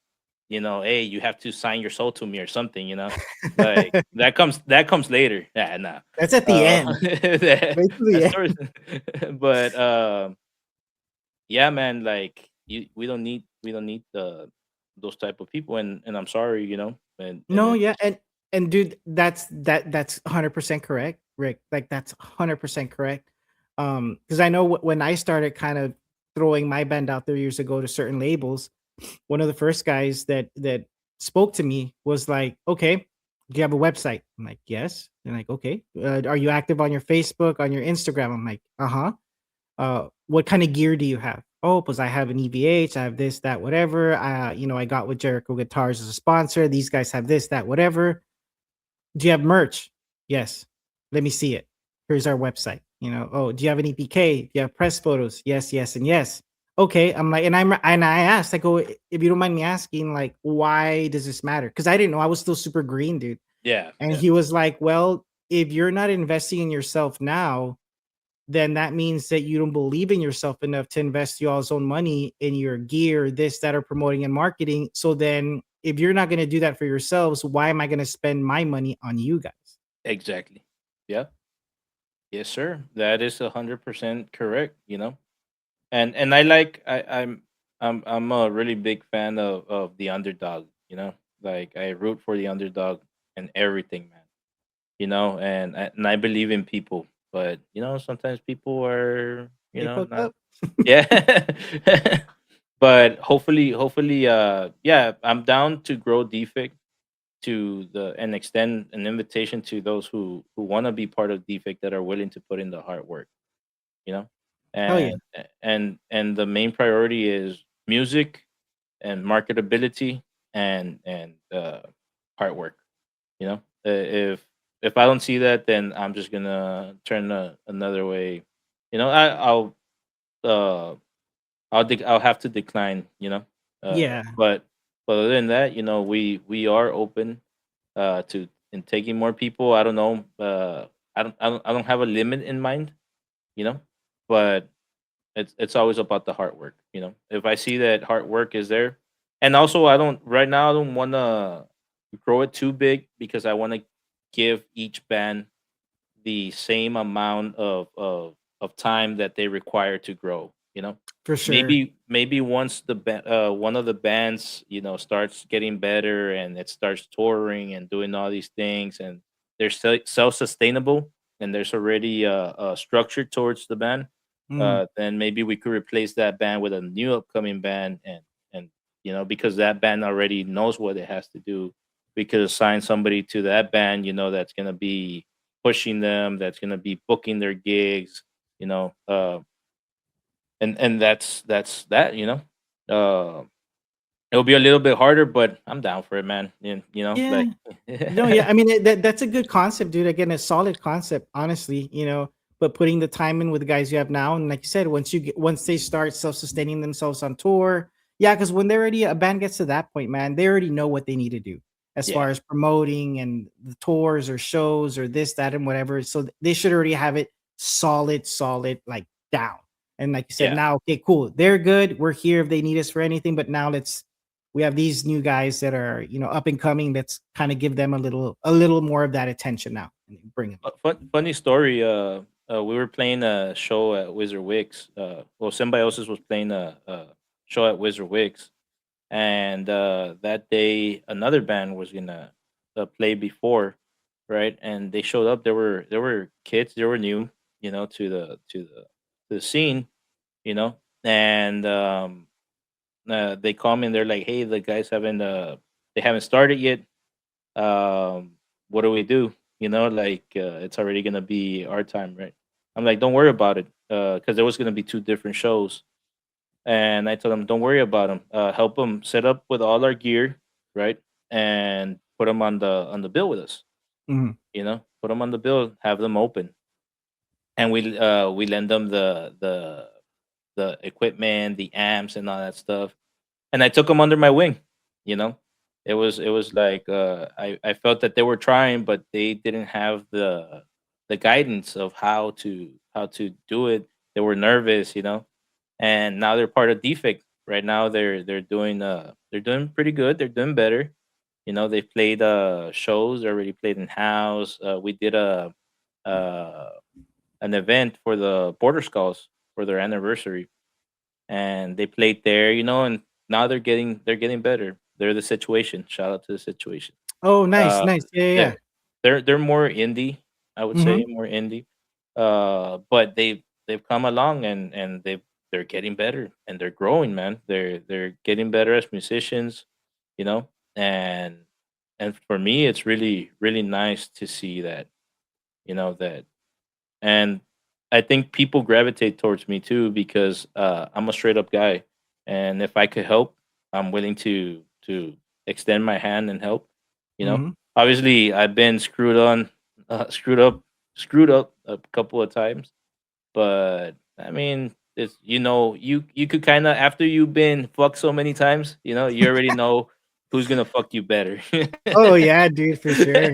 B: hey, you have to sign your soul to me or something. Like that comes later. Yeah, nah.
A: That's at the end.
B: That,
A: Wait till the
B: that's
A: end.
B: sort but yeah, man, like we don't need the those type of people, and I'm sorry, and
A: No,
B: it's
A: yeah, and dude, that's 100% correct, Rick. Like that's 100% correct. Because I know when I started kind of throwing my band out there years ago to certain labels, one of the first guys that spoke to me was like, "Okay, do you have a website?" I'm like, "Yes." And like, "Okay, are you active on your Facebook, on your Instagram?" I'm like, "Uh-huh." What kind of gear do you have? Oh, because I have an EVH, I have this, that, whatever. I got with Jericho Guitars as a sponsor. These guys have this, that, whatever. Do you have merch? Yes. Let me see it. Here's our website. Oh, do you have an EPK? Do you have press photos? Yes, yes, and yes. Okay. I'm like, and I asked, I go, if you don't mind me asking, like, why does this matter? Because I didn't know. I was still super green, dude.
B: yeah,
A: And
B: yeah,
A: he was like, well, if you're not investing in yourself now, then that means that you don't believe in yourself enough to invest y'all's own money in your gear, this, that, or promoting and marketing. So then, if you're not going to do that for yourselves, why am I going to spend my money on you guys?
B: exactly. Yeah, yes, sir. That is 100% correct. And I'm a really big fan of the underdog. Like I root for the underdog and everything, man. And I believe in people, but sometimes people are
A: They fuck
B: not.
A: up.
B: Yeah. But hopefully, yeah, I'm down to grow Defect to the and extend an invitation to those who want to be part of Defect, that are willing to put in the hard work, you know.
A: Hell yeah.
B: And the main priority is music and marketability and hard work. If I don't see that, then I'm just gonna turn another way. Uh I'll have to decline.
A: Yeah.
B: But other than that, we are open to in taking more people. I don't know. I don't have a limit in mind. You know, but it's always about the hard work. If I see that hard work is there, and also I don't right now I don't want to grow it too big, because I want to give each band the same amount of time that they require to grow.
A: For sure.
B: Maybe once one of the bands starts getting better, and it starts touring and doing all these things, and they're self sustainable, and there's already a structure towards the band.
A: Mm,
B: Then maybe we could replace that band with a new upcoming band, and because that band already knows what it has to do, we could assign somebody to that band, that's gonna be pushing them, that's gonna be booking their gigs, you know, uh, and that's that, Uh, it'll be a little bit harder, but I'm down for it, man.
A: yeah.
B: Like,
A: No, yeah. I mean, that's a good concept, dude. Again, a solid concept, honestly. but putting the time in with the guys you have now, and like you said, once they start self-sustaining themselves on tour, yeah, because when they're already a band gets to that point, man, they already know what they need to do as
B: Yeah,
A: far as promoting and the tours or shows or this, that, and whatever. So they should already have it solid, like down. And like you said,
B: yeah.
A: now, okay, cool. They're good. We're here if they need us for anything. But now we have these new guys that are, up and coming. Let's kind of give them a little more of that attention now and bring them in.
B: Funny story. We were playing a show at Wizard Wicks. Well, Symbiosis was playing a show at Wizard Wicks, and that day another band was gonna play before, right? And they showed up. There were kids. They were new, to the scene, you know. And they call me and they're like, "Hey, the guys haven't started yet. What do we do? Like it's already gonna be our time, right?" I'm like, "Don't worry about it, because there was gonna be two different shows." And I told them, "Don't worry about them. Help them set up with all our gear, right? And put them on the bill with us.
A: Mhm.
B: Put them on the bill, have them open, and we lend them the equipment, the amps, and all that stuff. And I took them under my wing. You know, it was like I felt that they were trying, but they didn't have the guidance of how to do it. They were nervous, and now they're part of Defect. Right now they're doing pretty good. They're doing better. They played shows. They already played in house. We did uh an event for the Border Skulls for their anniversary, and they played there. And now they're getting better. They're the Situation. Shout out to the Situation.
A: Oh, nice,
B: Uh,
A: nice. Yeah, yeah,
B: they're
A: yeah.
B: they're more indie, I would
A: Mhm.
B: say, more indie. But they've come along, and they're getting better, and they're growing, man. They're getting better as musicians, you know. And for me, it's really really nice to see that. And I think people gravitate towards me too because I'm a straight up guy, and if I could help, I'm willing to extend my hand and help.
A: Mhm.
B: Obviously, I've been screwed up a couple of times, but I mean, you could kind of, after you've been fucked so many times, you already know who's gonna fuck you better,
A: Oh, yeah, dude, for sure.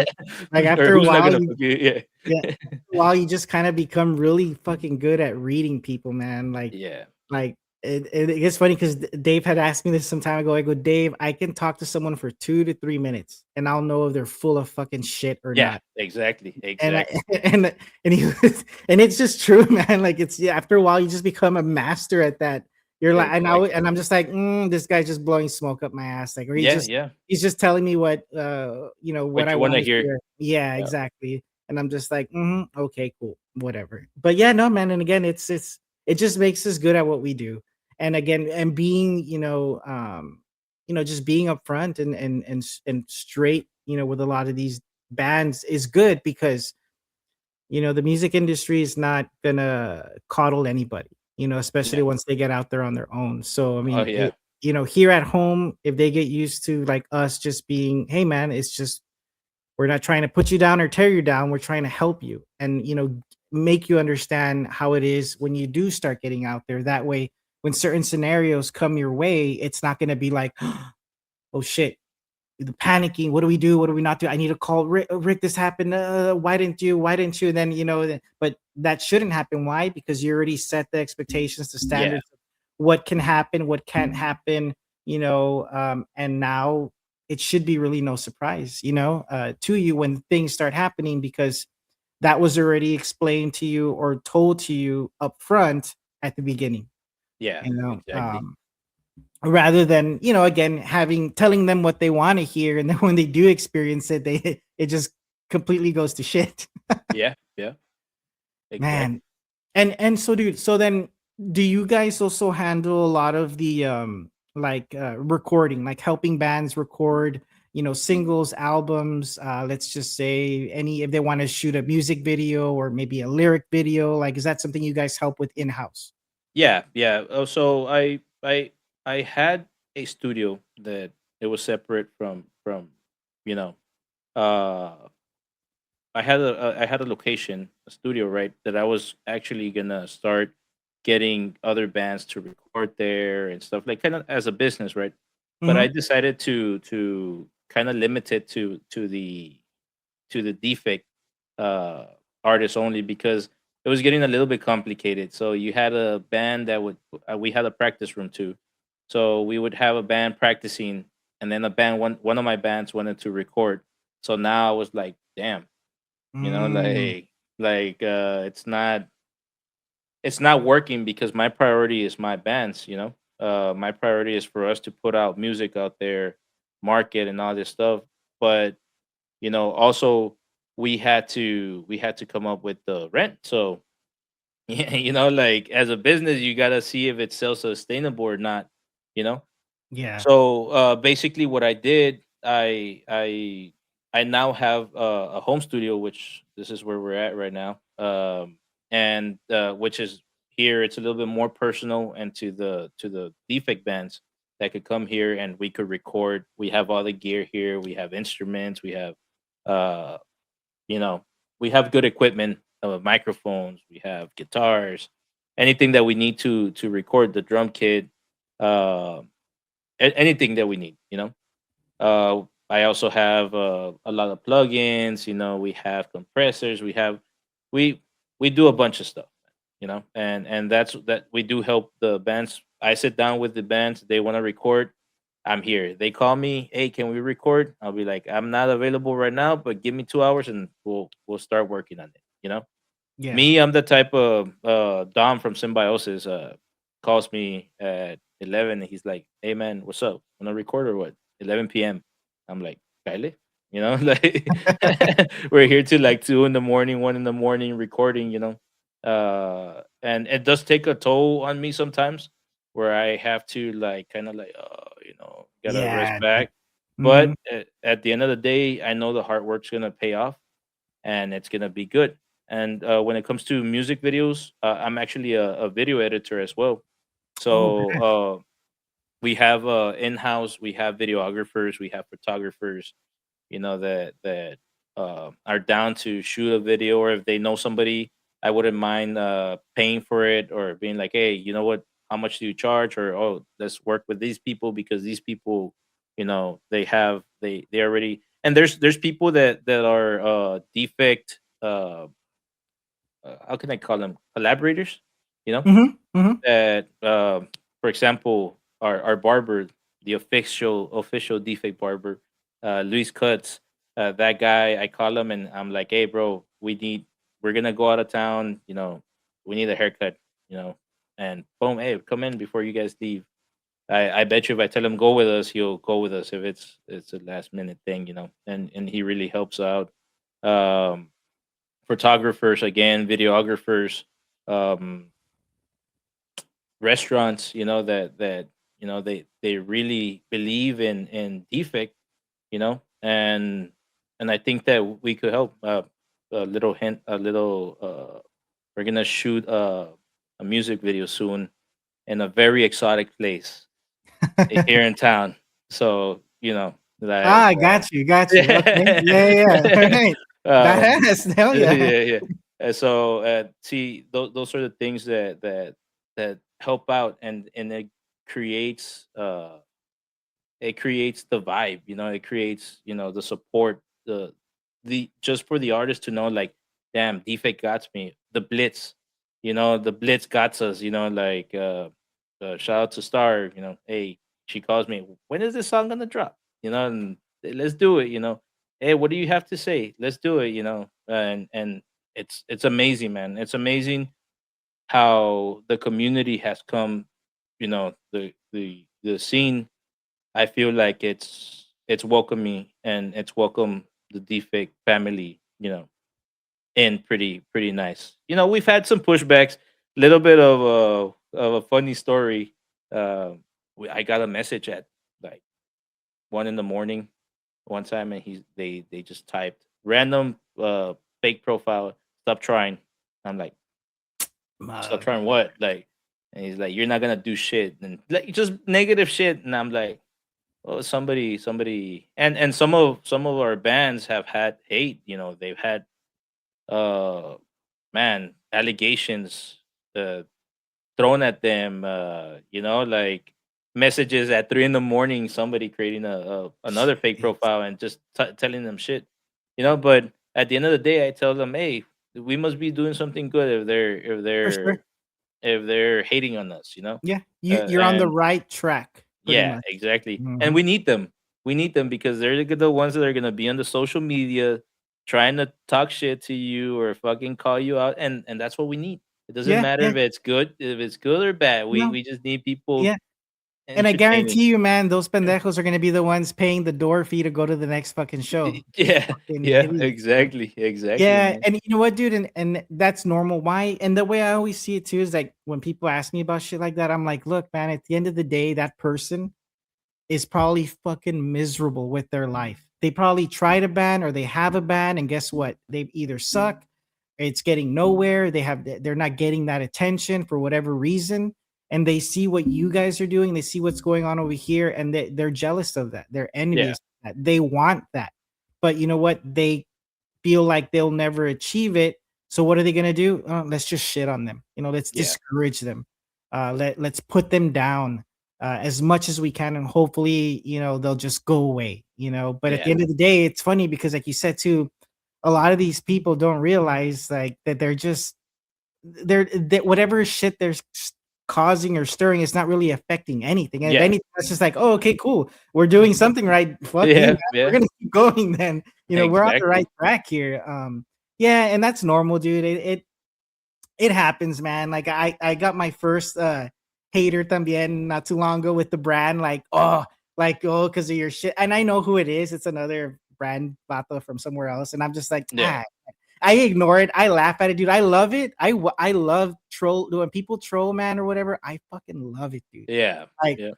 A: Like,
B: or
A: after a
B: who's not
A: while,
B: gonna fuck you.
A: yeah,
B: Yeah,
A: after a while, you just kinda become really fucking good at reading people, man,
B: yeah,
A: like, it's funny because Dave had asked me this some time ago. I go, "Dave, I can talk to someone for 2 to 3 minutes, and I'll know if they're full of fucking shit or
B: yeah.
A: not."
B: Exactly,
A: And I
B: exactly.
A: and he was and it's just true, man, like, it's yeah, after a while, you just become a master at that. You're like
B: Exactly.
A: and I'm just like, this guy's just blowing smoke up my ass," like, or
B: Yeah, yeah.
A: he's just telling me what
B: What
A: I
B: you wanna
A: wanna
B: hear.
A: hear. Yeah,
B: Yeah.
A: exactly, and I'm just like, "Mhm, okay, cool, whatever." But yeah, no, man, and again, it just makes us good at what we do, and again, and being, just being upfront and straight, with a lot of these bands is good because the music industry is not gonna coddle anybody, especially
B: Yeah.
A: once they get out there on their own. So I
B: Oh,
A: mean,
B: yeah.
A: here at home, if they get used to like us just being, hey man, it's just we're not trying to put you down or tear you down. We're trying to help you and make you understand how it is when you do start getting out there. That way, when certain scenarios come your way, it's not gonna be like, oh shit, the panicking. What do we do? What do we not do? I need to call Rick. Rick, this happened. Why didn't you? Why didn't you? Then but that shouldn't happen. Why? Because you already set the expectations, the
B: Yeah.
A: standards, of what can happen, what can't happen. And now it should be really no surprise, to you when things start happening because that was already explained to you or told to you up front at the beginning.
B: Yeah.
A: You know,
B: Exactly.
A: um, rather than again having telling them what they want to hear and then when they do experience it it just completely goes to shit.
B: Yeah. Yeah.
A: Man.
B: Exactly.
A: And so dude, so then do you guys also handle a lot of the recording, like helping bands record singles, albums, let's just say any if they want to shoot a music video or maybe a lyric video, like is that something you guys help with in-house?
B: Yeah. Yeah. So I had a studio that it was separate from you know uh I had a location, a studio, right, that I was actually gonna start getting other bands to record there and stuff like kind of as a business, right? But I
A: Mhm.
B: decided to kind of limit it to the defect uh artists only because it was getting a little bit complicated. So you had a band that would we had a practice room too. So we would have a band practicing and then one of my bands wanted to record. So now I was like, damn, you know,
A: Mm.
B: it's not working because my priority is my bands, you know. My priority is for us to put out music out there, market and all this stuff. But also we had to come up with the rent. So yeah, like as a business, you gotta see if it's self sustainable or not. You know,
A: Yeah.
B: so basically, what I did, I now have a home studio, which this is where we're at right now, and which is here. It's a little bit more personal, and to the defect bands that could come here and we could record. We have all the gear here. We have instruments. We have, uh, you know, we have good equipment, microphones. We have guitars, anything that we need to record the drum kit. Um anything that we need, you know. I also have a lot of plugins. We have compressors. We we do a bunch of stuff, and that's that we do help the bands. I sit down with the bands. They want to record. I'm here. They call me. Hey, can we record? I'll be like, I'm not available right now, but give me 2 hours and we'll start working on it.
A: Yeah.
B: Me, I'm the type of Dom from Symbiosis calls me at 11 and he's like, "Hey man, what's up? Wanna record or what?" 11 p.m. I'm like, "Kyle?" Like we're here till like 2 in the morning, 1 in the morning recording, and it does take a toll on me sometimes where I have to like kind of like gotta rest
A: Yeah.
B: back. But
A: Mhm.
B: at the end of the day, I know the hard work's gonna pay off and it's gonna be good. And when it comes to music videos, I'm actually a video editor as well.
A: Oh,
B: So
A: bad.
B: we have in-house, we have videographers, we have photographers, that are down to shoot a video, or if they know somebody, I wouldn't mind paying for it, or being like, hey, you know what? How much do you charge? Or oh, let's work with these people because these people, they already. And there's people that are defect. How can I call them? Collaborators. You know
A: Mhm. Mhm.
B: that for example, our barber, the official defect barber, Luis Cuts, that guy, I call him and I'm like, hey bro, we're gonna go out of town, we need a haircut, you know and boom, hey, come in before you guys leave. I bet you if I tell him go with us, he'll go with us if it's a last minute thing, and he really helps out. um Photographers, again, videographers, um restaurants, they really believe in defect, and I think that we could help. A little hint, a little. We're gonna shoot a music video soon in a very exotic place here in town. So like
A: Ah, got you, got you. Okay. Yeah, yeah, yeah.
B: yeah.
A: Alright.
B: um,
A: Badass. Hell
B: yeah,
A: yeah.
B: yeah. So see, those are the things that help out, and it creates the vibe. It creates the support, the just for the artist to know, like, damn, defect got me. The blitz got us. Like shout out to Star. Hey, she calls me. When is this song gonna drop? And let's do it. Hey, what do you have to say? Let's do it. And it's amazing, man. It's amazing how the community has come. The scene, I feel like it's welcoming, and it's welcome the defect family, in pretty nice. We've had some pushbacks, little bit of a funny story. I got a message at like 1 in the morning one time, and they just typed random fake profile. Stop trying. I'm like, stop
A: Mug.
B: trying what? Like, and he's like, you're not gonna do shit, and like just negative shit. And I'm like, well, somebody, and some of our bands have had hate. They've had. uh man, allegations uh thrown at them, like messages at 3 in the morning, somebody creating a another fake
A: Jeez.
B: profile and just telling them shit. But at the end of the day, I tell them, hey, we must be doing something good if they're if
A: For sure.
B: they're if they're hating on us.
A: Yeah, you're on the
B: And
A: right track, pretty
B: yeah,
A: much.
B: exactly. And
A: Mhm.
B: we need them. We need them because they're the ones that are gonna be on the social media trying to talk shit to you or fucking call you out, and that's what we need. It doesn't
A: Yeah,
B: matter
A: yeah,
B: if it's good or bad. We
A: no,
B: we just need people
A: yeah, and I
B: entertaining.
A: guarantee you, man, those pendejos are gonna be the ones paying the door fee to go to the next fucking show.
B: Yeah,
A: Fucking
B: yeah,
A: idiots, man.
B: exactly,
A: Yeah,
B: man.
A: and you know what, dude, and that's normal. Why? And the way I always see it too is like when people ask me about shit like that, I'm like, look, man, at the end of the day, that person is probably fucking miserable with their life. They probably tried a band or they have a band, and guess what? They either suck, it's getting nowhere. They're not getting that attention for whatever reason, and they see what you guys are doing. They see what's going on over here, and they're jealous of that. They're
B: Yeah,
A: envious of that. They want that, but you know what? They feel like they'll never achieve it. So what are they gonna do? Let's just shit on them. Let's
B: yeah,
A: discourage them. Let's put them down as much as we can, and hopefully, they'll just go away. But at the
B: yeah,
A: end of the day, it's funny because, like you said too, a lot of these people don't realize like that that whatever shit causing or stirring is not really affecting anything. And if
B: yeah,
A: anything, that's just like, oh, okay, cool. We're doing something right. Fuck you, man.
B: yeah,
A: We're
B: yeah,
A: gonna keep going then. We're on the right
B: exactly.
A: track here. Yeah, and that's normal, dude. It happens, man. Like I got my first hater también not too long ago with the brand, because of your shit. And I know who it is. It's another brand vato from somewhere else. And I'm just like,
B: Yeah,
A: I ignore it. I laugh at it, dude. I love it. I love troll when people troll, man, or whatever. I fucking love it, dude.
B: yeah,
A: Like,
B: yeah,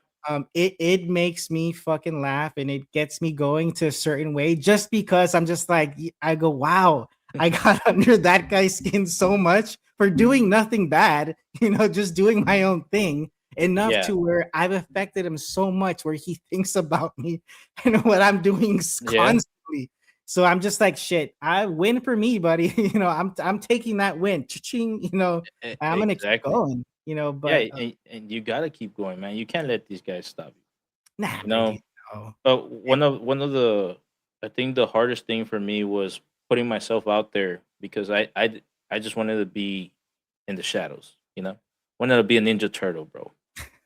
A: it makes me fucking laugh and it gets me going to a certain way just because I'm just like, I go, wow, I got under that guy's skin so much for doing nothing bad, just doing my own thing enough
B: yeah,
A: to where I've affected him so much where he thinks about me and what I'm doing
B: yeah,
A: constantly. So I'm just like, shit, I win for me, buddy. I'm taking that win. Cha-ching, I'm gonna keep
B: exactly.
A: going,
B: Yeah,
A: but
B: and you gotta keep going, man. You can't let these guys stop you.
A: nah,
B: You know,
A: baby. No.
B: one of the I think the hardest thing for me was putting myself out there because I just wanted to be in the shadows. Wanted to be a Ninja Turtle, bro.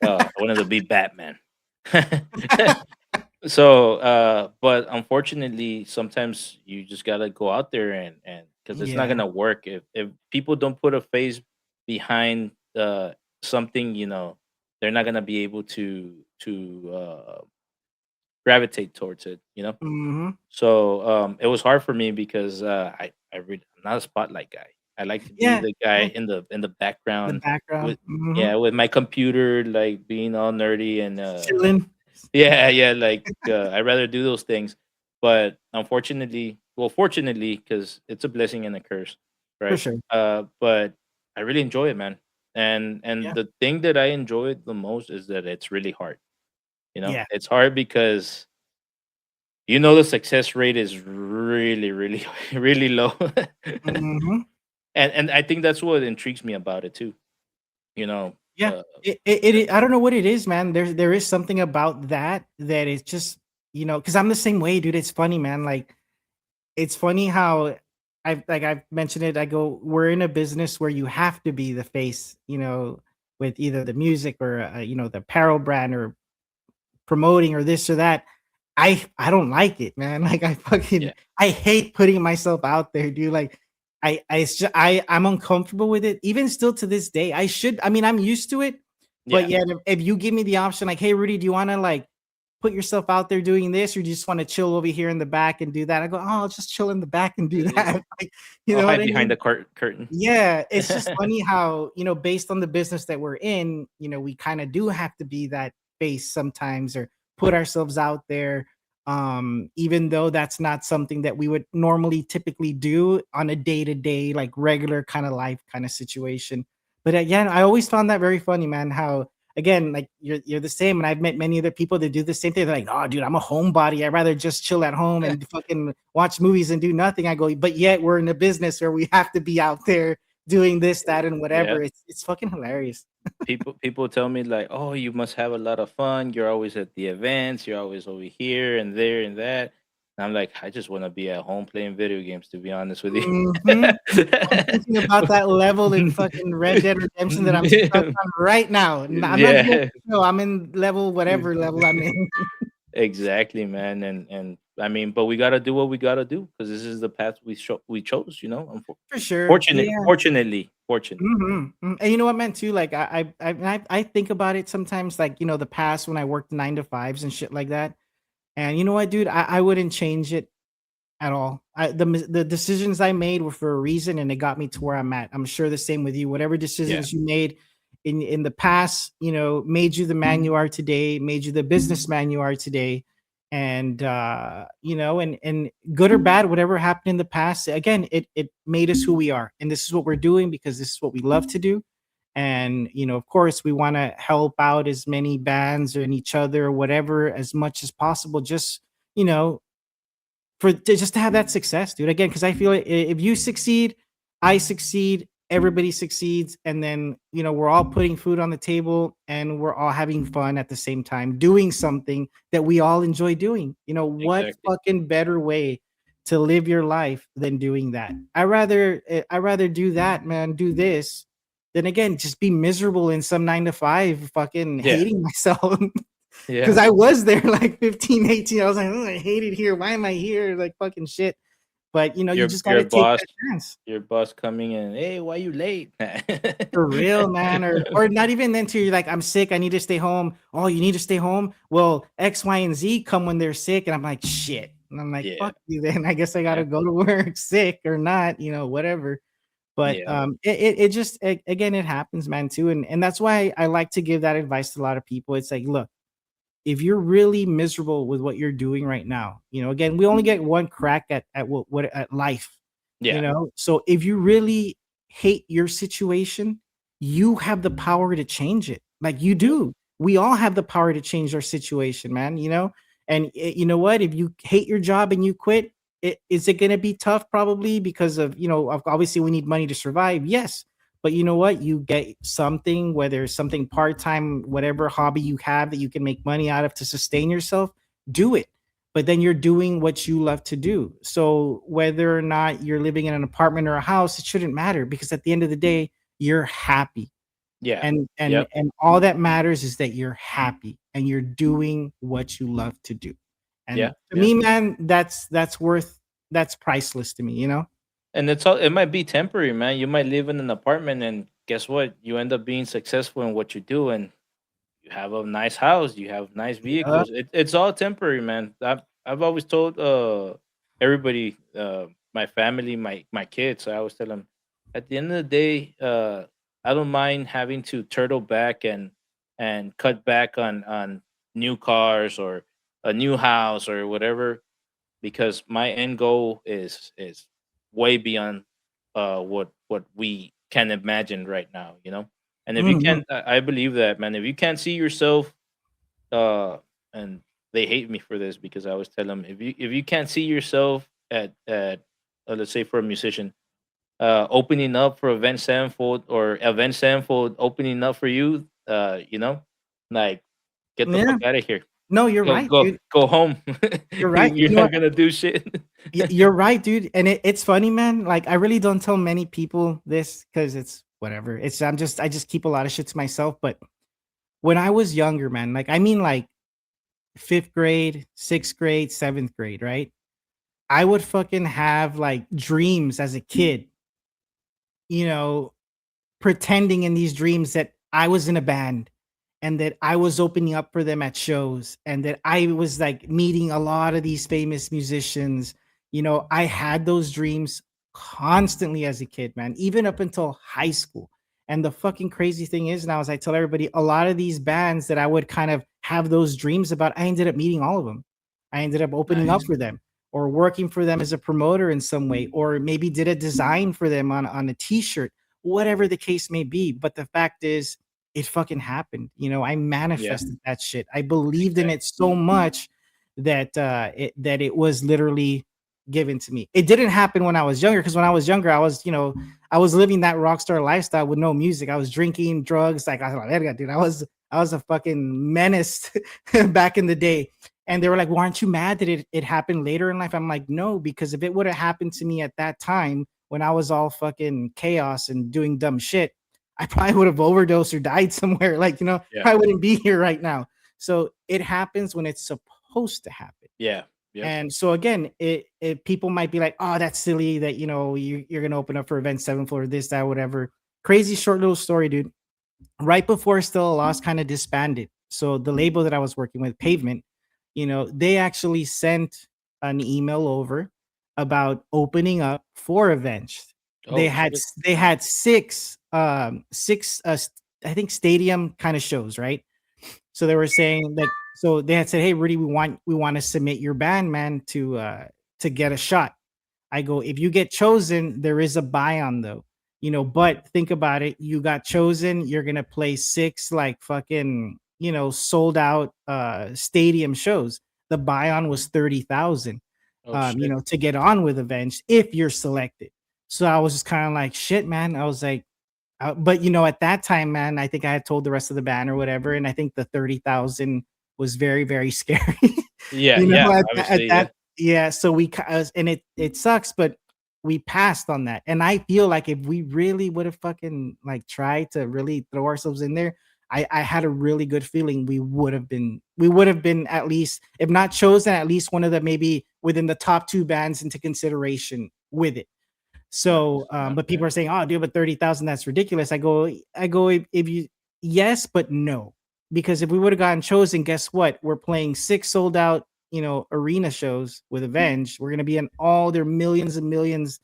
B: I wanted to be Batman. So, but unfortunately, sometimes you just gotta go out there and because it's not
A: Yeah.
B: gonna work if people don't put a face behind something, they're not gonna be able to gravitate towards it.
A: Mhm.
B: So it was hard for me because I'm not a spotlight guy. I like to be
A: Yeah,
B: the guy
A: yeah,
B: in the
A: the
B: background
A: background.
B: with
A: Mhm.
B: yeah with my computer like being all nerdy and
A: Chilling.
B: yeah, yeah, like, I'd rather do those things, but fortunately, because it's a blessing and a curse,
A: For
B: right?
A: sure.
B: But I really enjoy it, man, and
A: Yeah.
B: the thing that I enjoy the most is that it's really hard,
A: Yeah.
B: It's hard because the success rate is really, really, really low,
A: Mhm.
B: and I think that's what intrigues me about it too, you know,
A: Yeah.
B: uh,
A: I don't know what it is, man. There is something about that is just, because I'm the same way, dude. It's funny, man. Like, it's funny how I've mentioned it. I go, we're in a business where you have to be the face, with either the music or the apparel brand or promoting or this or that. I don't like it, man. Like
B: yeah,
A: I hate putting myself out there, dude. Like it's just, I'm uncomfortable with it. Even still to this day, I mean, I'm used to it, but
B: yeah,
A: yet if you give me the option, like, hey, Rudy, do you want to like put yourself out there doing this, or do you just want to chill over here in the back and do that? I go, oh, I'll just chill in the back and do
B: uh,
A: that. Like, you
B: I'll
A: know what
B: hide
A: I
B: behind
A: mean?
B: the curtain.
A: Yeah, it's just funny how, based on the business that we're in, we kind of do have to be that face sometimes or put ourselves out there. Even though that's not something that we would normally typically do on a day-to-day, like regular kind of life kind of situation. But again, I always found that very funny, man, how again, like you're the same. And I've met many other people that do the same thing. They're like, oh, dude, I'm a homebody. I'd rather just chill at home and fucking watch movies and do nothing. I go, but yet we're in a business where we have to be out there doing this, that, and
B: Yeah.
A: whatever. It's fucking hilarious.
B: People tell me like, "Oh, you must have a lot of fun. You're always at the events. You're always over here and there and that." And I'm like, I just want to be at home playing video games. To be honest with you.
A: Mhm. I'm thinking about that level in fucking Red Dead Redemption that I'm stuck on right now. I'm not even
B: Yeah,
A: no, I'm in level whatever level I'm in.
B: exactly, man. And I mean, but we gotta do what we gotta do because this is the path we chose.
A: For sure. Yeah.
B: Fortunate.
A: And you know what, man, too? Like I think about it sometimes, like, the past when I worked 9 to 5s and shit like that. And you know what, dude? I wouldn't change it at all. The decisions I made were for a reason, and it got me to where I'm at. I'm sure the same with you. Whatever
B: Yeah,
A: decisions you made in the past, made you the man you are today, made you the businessman you are today. And and good or bad, whatever happened in the past, again, it made us who we are. And this is what we're doing because this is what we love to do. And of course, we want to help out as many bands and each other or whatever as much as possible. Just you know just to have that success, dude. Again, because I feel like if you succeed, I succeed, everybody succeeds, and then we're all putting food on the table and we're all having fun at the same time, doing something that we all enjoy doing. What
B: exactly.
A: fucking better way to live your life than doing that? I rather do that, man. Do this. Then again, just be miserable in some 9 to 5, fucking
B: Yeah,
A: hating myself. Because
B: yeah.
A: I was there like 15, 18. I was like, oh, I hate it here. Why am I here? Like fucking shit. But you
B: Your
A: just
B: your
A: gotta take
B: boss
A: that chance.
B: your boss coming in. Hey, why you late?
A: For real, man. Or not even then too. You're like, I'm sick, I need to stay home. Oh, you need to stay home? Well, X, Y, and Z come when they're sick. And I'm like, shit. And I'm like,
B: Yeah,
A: fuck you then. I guess I
B: yeah,
A: gotta go to work sick or not, whatever. But
B: yeah,
A: it just again, it happens, man, too. And that's why I like to give that advice to a lot of people. It's like, look, if you're really miserable with what you're doing right now, again, we only get one crack at what at life,
B: yeah,
A: So if you really hate your situation, you have the power to change it. Like you
B: yeah,
A: do. We all have the power to change our situation, man, And you know what? If you hate your job and you quit, is it going to be tough? Probably because of, obviously we need money to survive. Yes. But you know what? You get something, whether it's something part time, whatever hobby you have that you can make money out of to sustain yourself, do it. But then you're doing what you love to do. So whether or not you're living in an apartment or a house, it shouldn't matter because at the end of the day, you're happy.
B: yeah,
A: And and
B: yep,
A: and all that matters is that you're happy and you're doing what you love to do.
B: yeah,
A: And to
B: yeah.
A: me, man, that's priceless to me.
B: And it's all. It might be temporary, man. You might live in an apartment, and guess what? You end up being successful in what you do, and you have a nice house, you have nice
A: Yeah.
B: vehicles. It's all temporary, man. I've always told everybody, my family, my kids. I always tell them, at the end of the day, I don't mind having to turtle back and cut back on new cars or a new house or whatever, because my end goal is way beyond what we can imagine right now. And if you
A: Mhm.
B: can't, I believe that, man. If you can't see yourself, uh, and they hate me for this because I always tell them, if you can't see yourself at let's say for a musician, opening up for Avenged Sevenfold or Avenged Sevenfold opening up for you, like, get the fuck
A: Yeah.
B: out of here.
A: No, you're
B: Go
A: right,
B: go
A: dude.
B: go home.
A: You're right.
B: You're
A: You know
B: not
A: what?
B: gonna do shit.
A: You're right, dude. And it's funny, man. Like I really don't tell many people this because it's whatever. I just keep a lot of shit to myself. But when I was younger, man, like I mean like fifth grade, sixth grade, seventh grade, right? I would fucking have like dreams as a kid, you know, pretending in these dreams that I was in a band and that I was opening up for them at shows and that I was like meeting a lot of these famous musicians. I had those dreams constantly as a kid, man, even up until high school. And the fucking crazy thing is now, as I tell everybody, a lot of these bands that I would kind of have those dreams about, I ended up meeting all of them. I ended up opening up
B: Nice.
A: for them or working for them as a promoter in some way, or maybe did a design for them on a t-shirt, whatever the case may be. But the fact is, it fucking happened. I
B: Yeah.
A: manifested that shit. I believed in it
B: Exactly.
A: so much that it was literally given to me. It didn't happen when I was younger, because when I was younger, I was living that rock star lifestyle with no music. I was drinking drugs, like I was like, dude, I was a fucking menace back in the day. And they were like, "Well, aren't you mad that it happened later in life?" I'm like, "No, because if it would have happened to me at that time when I was all fucking chaos and doing dumb shit, I probably would have overdosed or died somewhere. Like,
B: Yeah.
A: I wouldn't be here right now." So it happens when it's supposed to happen.
B: Yeah. Yep.
A: And so again, it people might be like, "Oh, that's silly that you're gonna open up for Event Sevenfold or this, that, whatever." Crazy short little story, dude. Right before Still Lost kind of disbanded. So the label that I was working with, Pavement, they actually sent an email over about opening up for Avenged. They
B: Oh
A: had
B: shit.
A: they
B: Nice.
A: had six I think stadium kind of shows, right? So they were saying like, so they had said, "Hey Rudy, we want to submit your band, man, to get a shot." I go, "If you get chosen, there is a buy-on though. But think about it. You got chosen, you're gonna play six like fucking, sold out stadium shows. The buy-on was 30,000,
B: Oh shit.
A: to get on with Avenged if you're selected." So I was just kind of like, shit, man. I was like, but at that time, man, I think I had told the rest of the band or whatever, and I think the 30,000 was very, very scary.
B: Yeah. Yeah.
A: At
B: Obviously. Yeah.
A: that, yeah. So and it sucks, but we passed on that. And I feel like if we really would have fucking like tried to really throw ourselves in there, I had a really good feeling we would have been at least, if not chosen, at least one of the maybe within the top two bands into consideration with it. So,
B: Nice. Yeah.
A: but
B: Yeah.
A: people are saying, "Oh, dude, but 30,000, that's ridiculous." I go, if you, yes, but no, because if we would have gotten chosen, guess what? We're playing six sold out, arena shows with Avenge. We're gonna be in all their millions and millions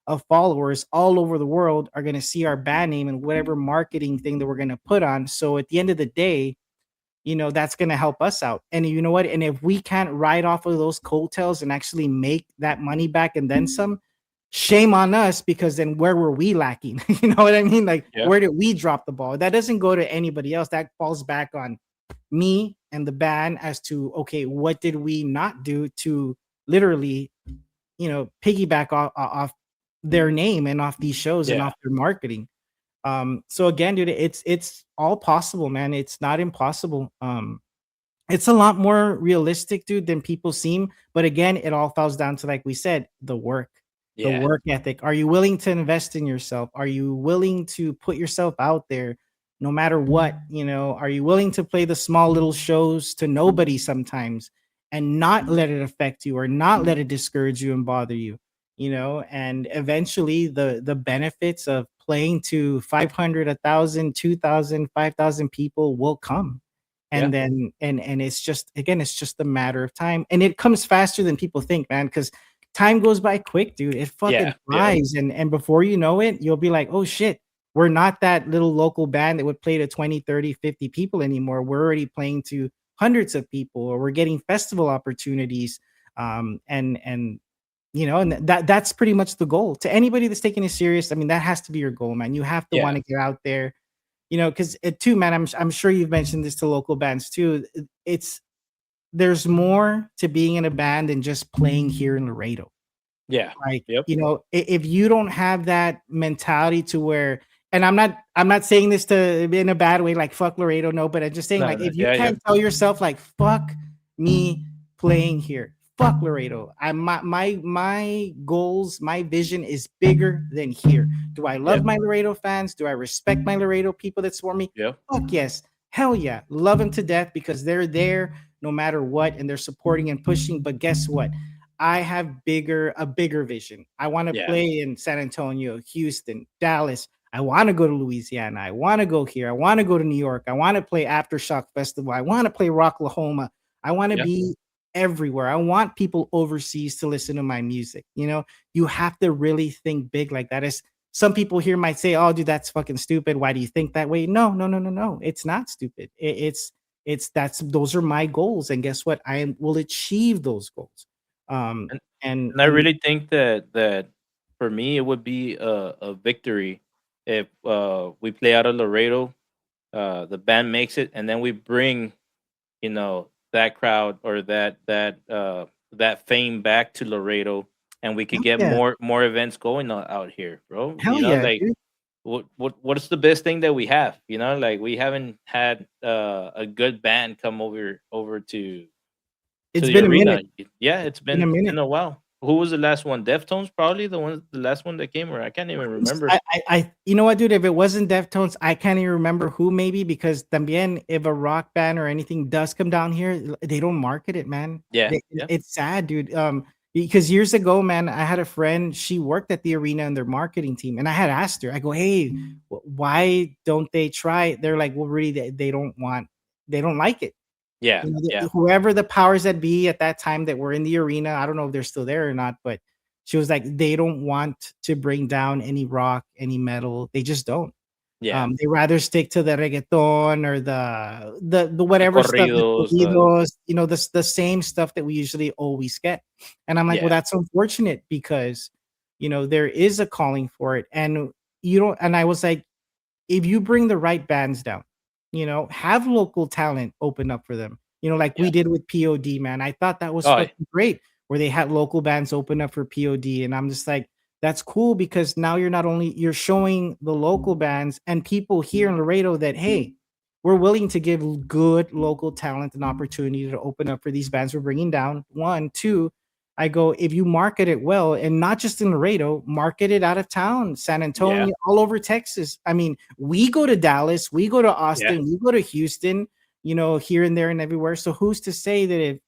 A: of followers all over the world are gonna see our band name and whatever marketing thing that we're gonna put on. So at the end of the day, that's going to help us out. And you know what? And if we can't ride off of those coattails and actually make that money back and then some, shame on us, because then where were we lacking? You know what I mean? Like,
B: Yeah.
A: where did we drop the ball? That doesn't go to anybody else. That falls back on me and the band as to, okay, what did we not do to literally, piggyback off their name and off these shows and
B: Yeah.
A: off their marketing. So again, dude, it's all possible, man. It's not impossible. It's a lot more realistic, dude, than people seem. But again, it all falls down to, like we said, the
B: Yeah.
A: work ethic. Are you willing to invest in yourself? Are you willing to put yourself out there no matter what? Are you willing to play the small little shows to nobody sometimes and not let it affect you or not let it discourage you and bother you? And eventually the benefits of playing to 500, 1,000, 2,000, 5,000 people will come.
B: Yeah.
A: And then and it's just, again, it's just a matter of time, and it comes faster than people think, man, because time goes by quick, dude. It fucking
B: Yeah. Yep.
A: flies, and before you know it, you'll be like, "Oh shit, we're not that little local band that would play to 20, 30, 50 people anymore. We're already playing to hundreds of people, or we're getting festival opportunities." And and that's pretty much the goal. To anybody that's taking it serious, I mean, that has to be your goal, man. You have to
B: Yeah.
A: want to get out there, because it too, man. I'm sure you've mentioned this to local bands too. It's There's more to being in a band than just playing here in Laredo.
B: Yeah.
A: Like,
B: Yep.
A: if you don't have that mentality to where, and I'm not saying this to in a bad way, like fuck Laredo, no, but I'm just saying,
B: No.
A: like,
B: No.
A: if you
B: Yeah. Yeah.
A: can't tell yourself like fuck me playing here, fuck Laredo. My goals, my vision is bigger than here. Do I
B: Yeah.
A: love my Laredo fans? Do I respect my Laredo people that support me?
B: Yeah.
A: Fuck yes. Hell yeah. Love them to death because they're there no matter what and they're supporting and pushing. But guess what? I have a bigger vision. I want to
B: Yeah.
A: play in San Antonio, Houston, Dallas. I want to go to Louisiana. I want to go here. I want to go to New York. I want to play Aftershock Festival. I want to play Rocklahoma. I want to
B: Yeah.
A: be everywhere. I want people overseas to listen to my music. You have to really think big like that. As some people here might say, "Oh, dude, that's fucking stupid. Why do you think that way?" No, no, no, no, no. It's not stupid. It's those are my goals, and guess what? I will achieve those goals. Um,
B: And
A: and
B: I
A: and
B: really think that for me it would be a victory if we play out of Laredo the band makes it, and then we bring, that crowd or that fame back to Laredo, and we could
A: Hell
B: get
A: yeah.
B: more events going out here, bro.
A: Hell yeah,
B: Like
A: dude.
B: what's the best thing that we have? Like we haven't had a good band come over to
A: It's
B: the
A: been a minute.
B: arena. Yeah,
A: Been a
B: it's been
A: minute.
B: a while. Who was the last one? Deftones, probably the last one that came, or I can't even remember.
A: You know what, dude? If it wasn't Deftones, I can't even remember who. Maybe because también, if a rock band or anything does come down here, they don't market it, man.
B: Yeah, yeah,
A: It's sad, dude. Because years ago, man, I had a friend. She worked at the arena in their marketing team, and I had asked her. I go, "Hey, why don't they try it?" They're like, "Well, really, they don't want. They don't like it."
B: yeah,
A: You know,
B: yeah.
A: whoever the powers that be at that time that were in the arena, I don't know if they're still there or not, but she was like, they don't want to bring down any rock, any metal. They just don't.
B: Yeah,
A: They rather stick to the reggaeton or the
B: the
A: whatever stuff, the
B: corridos,
A: corridos, the same stuff that we usually always get. And I'm like, well,
B: yeah,
A: that's unfortunate because there is a calling for it. And you don't, and I was like, if you bring the right bands down, have local talent open up for them. Like we
B: yeah.
A: did with POD, man. I thought that was
B: Oh, yeah,
A: fucking great where they had local bands open up for POD. And I'm just like, that's cool because now you're showing the local bands and people here in Laredo that, hey, we're willing to give good local talent an opportunity to open up for these bands we're bringing down. One, two, I go, if you market it well, and not just in Laredo, market it out of town, San
B: yeah,
A: Antonio, all over Texas. I mean, we go to Dallas, we go to
B: yeah.
A: Austin, we go to Houston, here and there and everywhere. So who's to say that if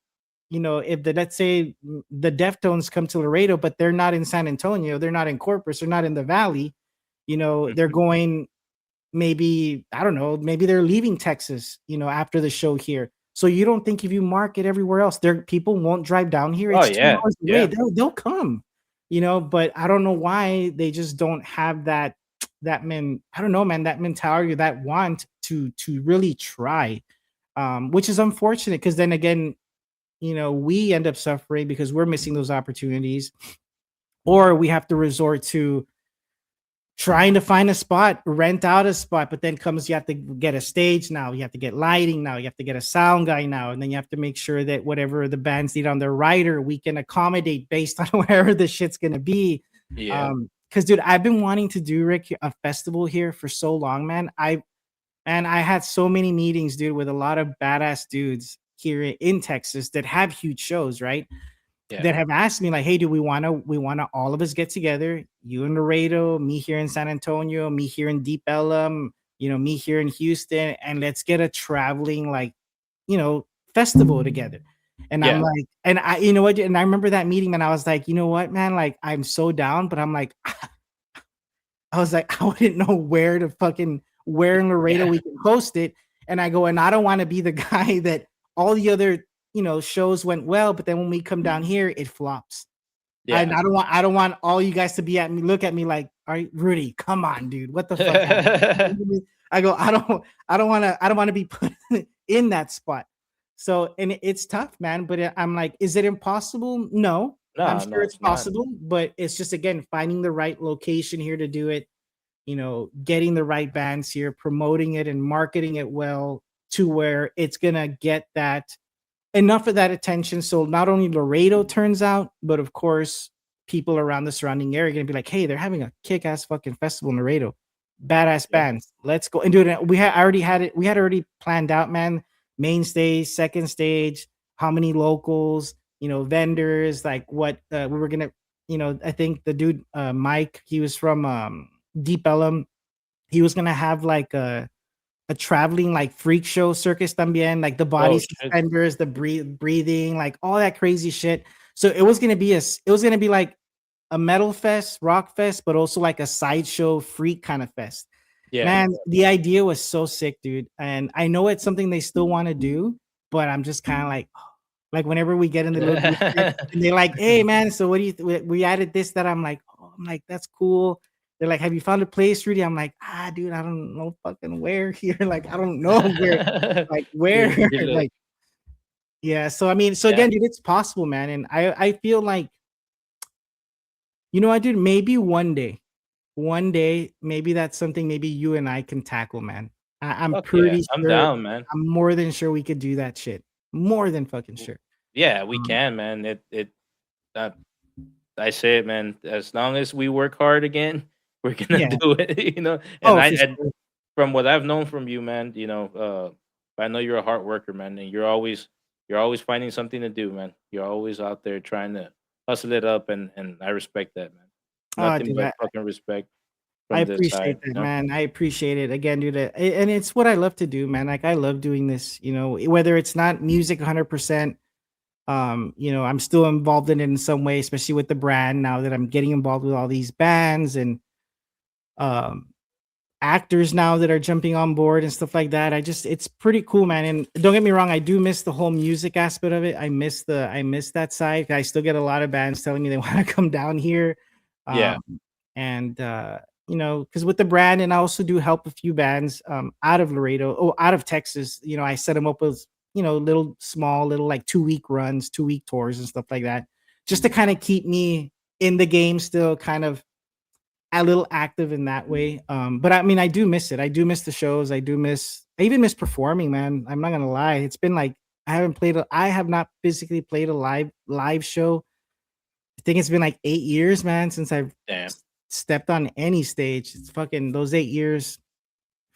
A: let's say the Deftones come to Laredo, but they're not in San Antonio, they're not in Corpus, they're not in the Valley, they're
B: Mhm.
A: going maybe I don't know, maybe they're leaving Texas, after the show here. So you don't think if you market everywhere else, there people won't drive down here?
B: Oh,
A: It's 2
B: yeah,
A: hours away.
B: yeah,
A: They'll come, but I don't know why they just don't have I don't know, man, that mentality or that want to really try. Which is unfortunate because then again, we end up suffering because we're missing those opportunities, or we have to resort to trying to find a spot, rent out a spot, but then comes you have to get a stage now, you have to get lighting now, you have to get a sound guy now, and then you have to make sure that whatever the bands need on their rider, we can accommodate based on wherever the shit's gonna be.
B: yeah,
A: Because dude, I've been wanting to do Rick a festival here for so long, man. I had so many meetings, dude, with a lot of badass dudes here in Texas that have huge shows, right?
B: yeah,
A: That have asked me like, "Hey, do we wanna all of us get together? You in Laredo, me here in San Antonio, me here in Deep Ellum, me here in Houston, and let's get a traveling like, festival together." And I'm
B: yeah.
A: like, and I, you know what? And I remember that meeting, and I was like, you know what, man? Like, I'm so down, but I'm like, I was like, I wouldn't know where in Laredo
B: Yeah,
A: we can host it. And I go, and I don't want to be the guy that all the other, shows went well, but then when we come down here, it flops. And
B: yeah.
A: I don't want all you guys to be at me, look at me like, all right, Rudy, come on, dude. What the fuck happened? I go, I don't want to be put in that spot. So, and it's tough, man. But I'm like, is it impossible? No, I'm
B: No,
A: sure
B: no,
A: it's
B: it's not.
A: possible, but it's just again finding the right location here to do it, getting the right bands here, promoting it and marketing it well to where it's gonna get that enough of that attention. So not only Laredo turns out, but of course, people around the surrounding area are gonna be like, hey, they're having a kick-ass fucking festival in Laredo. Badass
B: Yeah,
A: bands. Let's go and do it. We had already had it, we had already planned out, man. Main stage, second stage, how many locals, vendors, like what we were gonna, I think the dude Mike, he was from Deep Ellum. He was gonna have like a traveling like freak show circus también, like the body
B: oh shit.
A: suspenders, the breathing, like all that crazy shit. So it was gonna be like a metal fest, rock fest, but also like a sideshow freak kind of fest.
B: Yeah.
A: Man, the idea was so sick, dude. And I know it's something they still want to do, but I'm just kind of like whenever we get in the little group text and they're like, "Hey, man, so what do you we added this that." I'm like, that's cool. They're like, "Have you found a place, Rudy?" I'm like, dude, I don't know fucking where here. Like, I don't know where, like where,
B: Dilo.
A: like, yeah. So I mean, so
B: Yeah,
A: again, dude, it's possible, man. And I feel like, I dude, maybe one day, maybe that's something maybe you and I can tackle, man. I'm
B: Fuck yeah,
A: pretty
B: I'm
A: sure.
B: down, man.
A: I'm more than sure we could do that shit. More than fucking
B: W-
A: sure.
B: Yeah, we
A: Um,
B: can, man. Uh, I say it, man. As long as we work hard again, we're gonna
A: yeah.
B: do it. You know, and
A: Oh,
B: I
A: for
B: and
A: sure.
B: from what I've known from you, man, I know you're a hard worker, man, and you're always finding something to do, man. You're always out there trying to hustle it up, and I respect that, man.
A: Oh,
B: Nothing
A: dude,
B: but fucking respect
A: I
B: from this
A: appreciate
B: side,
A: that, man. I appreciate it again, dude. And it's what I love to do, man. Like I love doing this. Whether it's not music 100%. I'm still involved in it in some way, especially with the brand now that I'm getting involved with all these bands and um actors now that are jumping on board and stuff like that. It's pretty cool, man. And don't get me wrong, I do miss the whole music aspect of it. I miss that side. I still get a lot of bands telling me they want to come down here.
B: yeah,
A: Um and because with the brand, and I also do help a few bands out of Laredo, out of Texas. I set them up with little small little like 2 week runs, 2 week tours and stuff like that, just to kind of keep me in the game still, kind of a little active in that way. But I mean, I do miss it. I do miss the shows. I even miss performing, man. I'm not gonna lie. It's been like I have not physically played a live show. I think it's been like 8 years, man, since I've
B: damn,
A: stepped on any stage. It's fucking those 8 years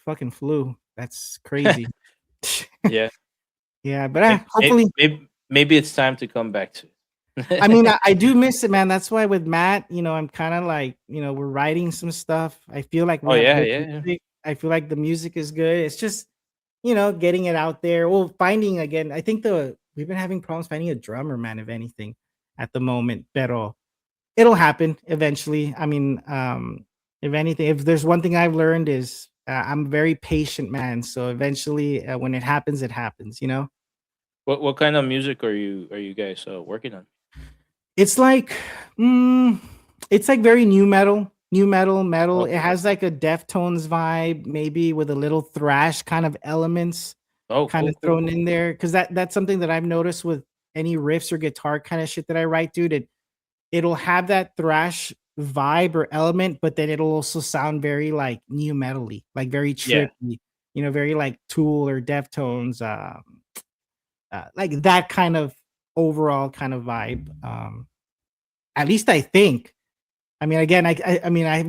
A: fucking flew. That's crazy.
B: yeah.
A: Yeah, but
B: Maybe,
A: hopefully,
B: maybe it's time to come back to
A: I mean,
B: it.
A: I do miss it, man. That's why with Matt, I'm kind of like, we're writing some stuff. I feel like we
B: Oh
A: have
B: yeah,
A: good
B: yeah, yeah.
A: music. I feel like the music is good. It's just, getting it out there. Well, finding again, I think we've been having problems finding a drummer, man, if anything, at the moment. Pero it'll happen eventually. I mean, if anything, if there's one thing I've learned is I'm a very patient, man. So eventually, when it happens, it happens.
B: What kind of music are you guys working on?
A: It's like, mm, it's like very new metal. It
B: Okay.
A: has like a Deftones vibe, maybe with a little thrash kind of elements
B: Oh,
A: kind
B: cool,
A: of
B: cool,
A: thrown
B: cool.
A: in there. Because that's something that I've noticed with any riffs or guitar kind of shit that I write, dude. It'll have that thrash vibe or element, but then it'll also sound very like new metally, like very
B: Yeah,
A: trippy, very like Tool or Deftones, like that kind of overall kind of vibe. At least I think. I mean, again,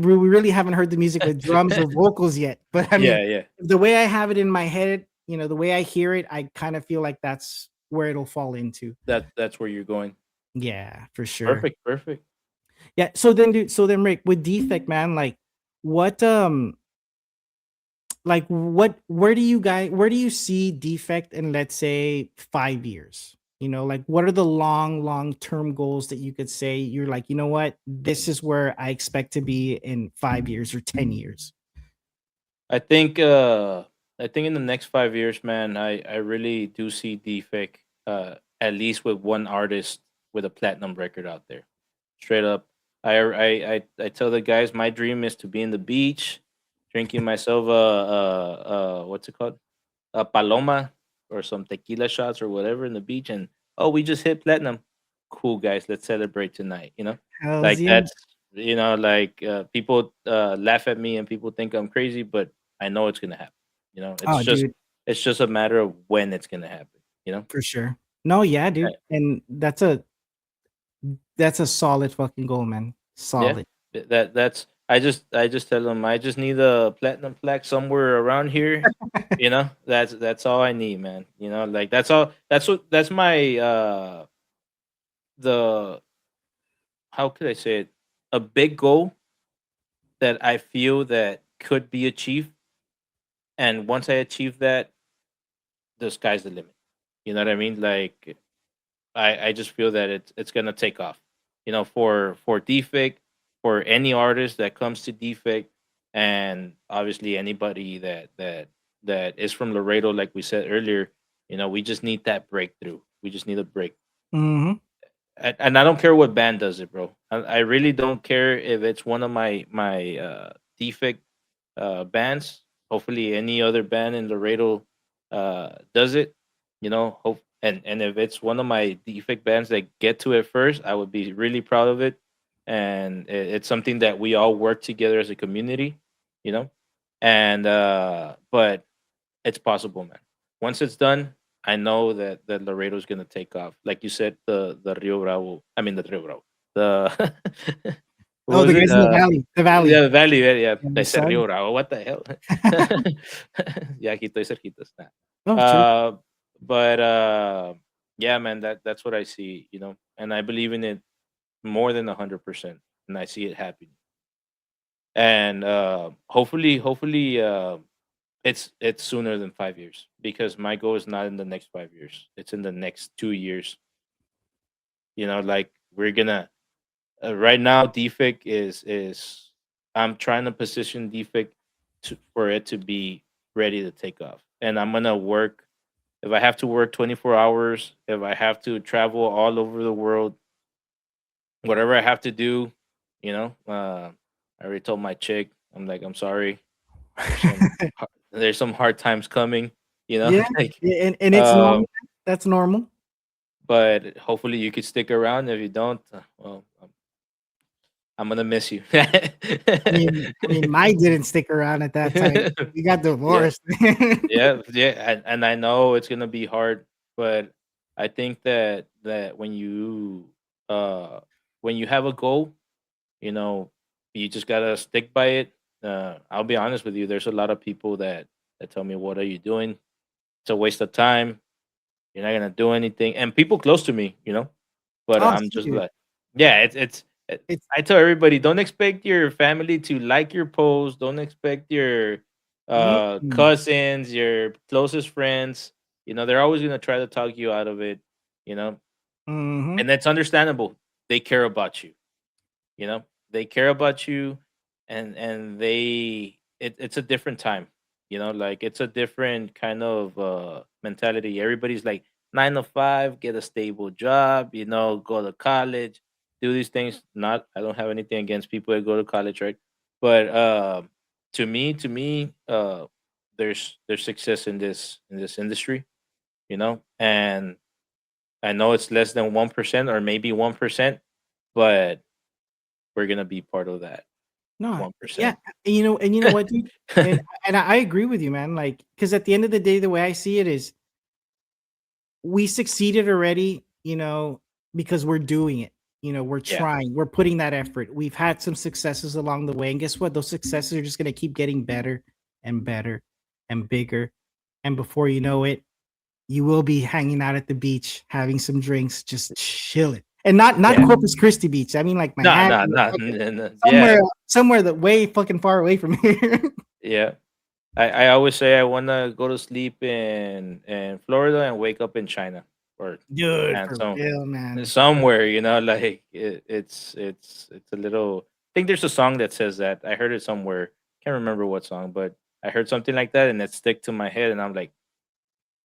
A: we really haven't heard the music with drums or vocals yet, but I mean,
B: yeah, yeah.
A: the way I have it in my head, the way I hear it, I kind of feel like that's where it'll fall into.
B: That's where you're going.
A: Yeah, for sure.
B: Perfect, perfect.
A: Yeah. So then, Rick, with Defect, man, what, where do you see Defect in, let's say, 5 years? Like, what are the long term goals that you could say you're like, you know what, this is where I expect to be in 5 years or 10 years?
B: I think uh I think in the next 5 years, man, I really do see Defect at least with one artist with a platinum record out there. Straight up. I tell the guys my dream is to be in the beach, drinking myself what's it called? A paloma or some tequila shots or whatever in the beach, and oh, we just hit platinum. Cool, guys, let's celebrate tonight.
A: Hells
B: Like
A: yeah.
B: that's like people laugh at me and people think I'm crazy, but I know it's gonna happen. It's
A: Oh,
B: just
A: dude,
B: it's just a matter of when it's gonna happen. You know,
A: for sure. No, yeah,
B: Uh,
A: dude, and that's a solid fucking goal, man.
B: yeah.
A: Solid.
B: That's I just tell them I just need a platinum plaque somewhere around here. That's all I need, man. Like that's all. That's my the how could I say it? A big goal that I feel that could be achieved, and once I achieve that, the sky's the limit. You know what I mean? Like I just feel that it's gonna take off. For Defect, for any artist that comes to Defect, and obviously anybody that is from Laredo, like we said earlier. We just need that breakthrough. We just need a break.
A: Hmm.
B: And I don't care what band does it, bro. I really don't care if it's one of my Defect bands. Hopefully, any other band in Laredo does it. Hope and if it's one of my Defect bands that get to it first, I would be really proud of it. And it's something that we all work together as a community. You know, and but it's possible, man. Once it's done, I know that Laredo's gonna take off. Like you said, the Rio Bravo. I mean the Rio Bravo. The what
A: Oh,
B: was
A: the
B: it?
A: guys in the valley. The valley.
B: Yeah, the Valley. Yeah, yeah.
A: And
B: I
A: the
B: said Rio
A: sun.
B: Bravo. What the hell? Yeah, aquí estoy cerquitas. Nah.
A: Oh, true.
B: Uh, but yeah, man, that's what I see. And I believe in it more than 100%, and I see it happening. And hopefully, it's sooner than 5 years, because my goal is not in the next 5 years. It's in the next 2 years. Like we're gonna right now. Defect is I'm trying to position Defect for it to be ready to take off, and I'm gonna work. If I have to work 24 hours, if I have to travel all over the world, whatever I have to do, I already told my chick, I'm like, I'm sorry. There's some hard times coming,
A: Yeah,
B: like,
A: and it's
B: uh,
A: normal. That's normal.
B: but hopefully you could stick around. If you don't, well, I'm gonna miss you.
A: I mean, mine didn't stick around at that time. We got
B: Yeah,
A: divorced.
B: yeah, and I know it's gonna be hard, but I think that uh when you have a goal, you know, you just gotta stick by it. I'll be honest with you. There's a lot of people that tell me, "What are you doing? It's a waste of time. You're not gonna do anything." And people close to me. But
A: Oh,
B: I'm just
A: dude,
B: like, yeah,
A: it's
B: I tell everybody, don't expect your family to like your post. Don't expect your
A: mm,
B: cousins, your closest friends. They're always gonna try to talk you out of it. You know,
A: mhm.
B: and that's understandable. They care about you. They care about you, and it's a different time. Like, it's a different kind of mentality. Everybody's like 9 to 5, get a stable job, go to college, do these things. Not I don't have anything against people that go to college, right? But to me, there's success in this industry. And I know it's less than 1% or maybe 1%, but we're gonna be part of that
A: No, yeah,
B: 1%.
A: and you know what, dude? And I agree with you, man. Like, because at the end of the day, the way I see it is, we succeeded already, because we're doing it. We're
B: Yeah,
A: trying, we're putting that effort. We've had some successes along the way. And guess what? Those successes are just going to keep getting better and better and bigger. And before you know it, you will be hanging out at the beach, having some drinks, just chilling. And not
B: yeah.
A: Corpus Christi Beach. I mean, like
B: No,
A: Manhattan,
B: no,
A: or
B: no,
A: fucking
B: yeah,
A: somewhere that way fucking far away from here.
B: yeah. I always say I wanna go to sleep in Florida and wake up in China, or
A: Dude,
B: and
A: for
B: so
A: real, man.
B: somewhere, like it's a little. I think there's a song that says that. I heard it somewhere. Can't remember what song, but I heard something like that, and it stick to my head, and I'm like,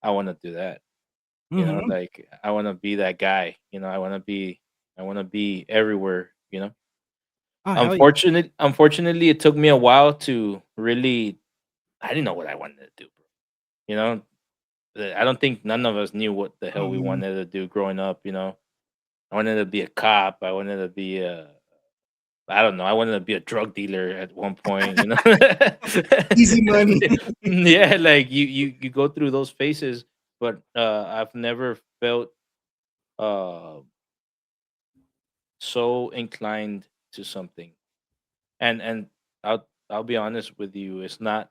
B: I want to do that.
A: Hmm.
B: Like, I want to be that guy. I want to be everywhere.
A: Oh, hell yeah.
B: Unfortunately, it took me a while to really. I didn't know what I wanted to do, bro. You know, I don't think none of us knew what the hell we
A: Mhm.
B: wanted to do growing up. I wanted to be a cop. I wanted to be I don't know. I wanted to be a drug dealer at one point.
A: Easy money.
B: Yeah, like you go through those phases, but I've never felt uh so inclined to something. And I'll be honest with you, it's not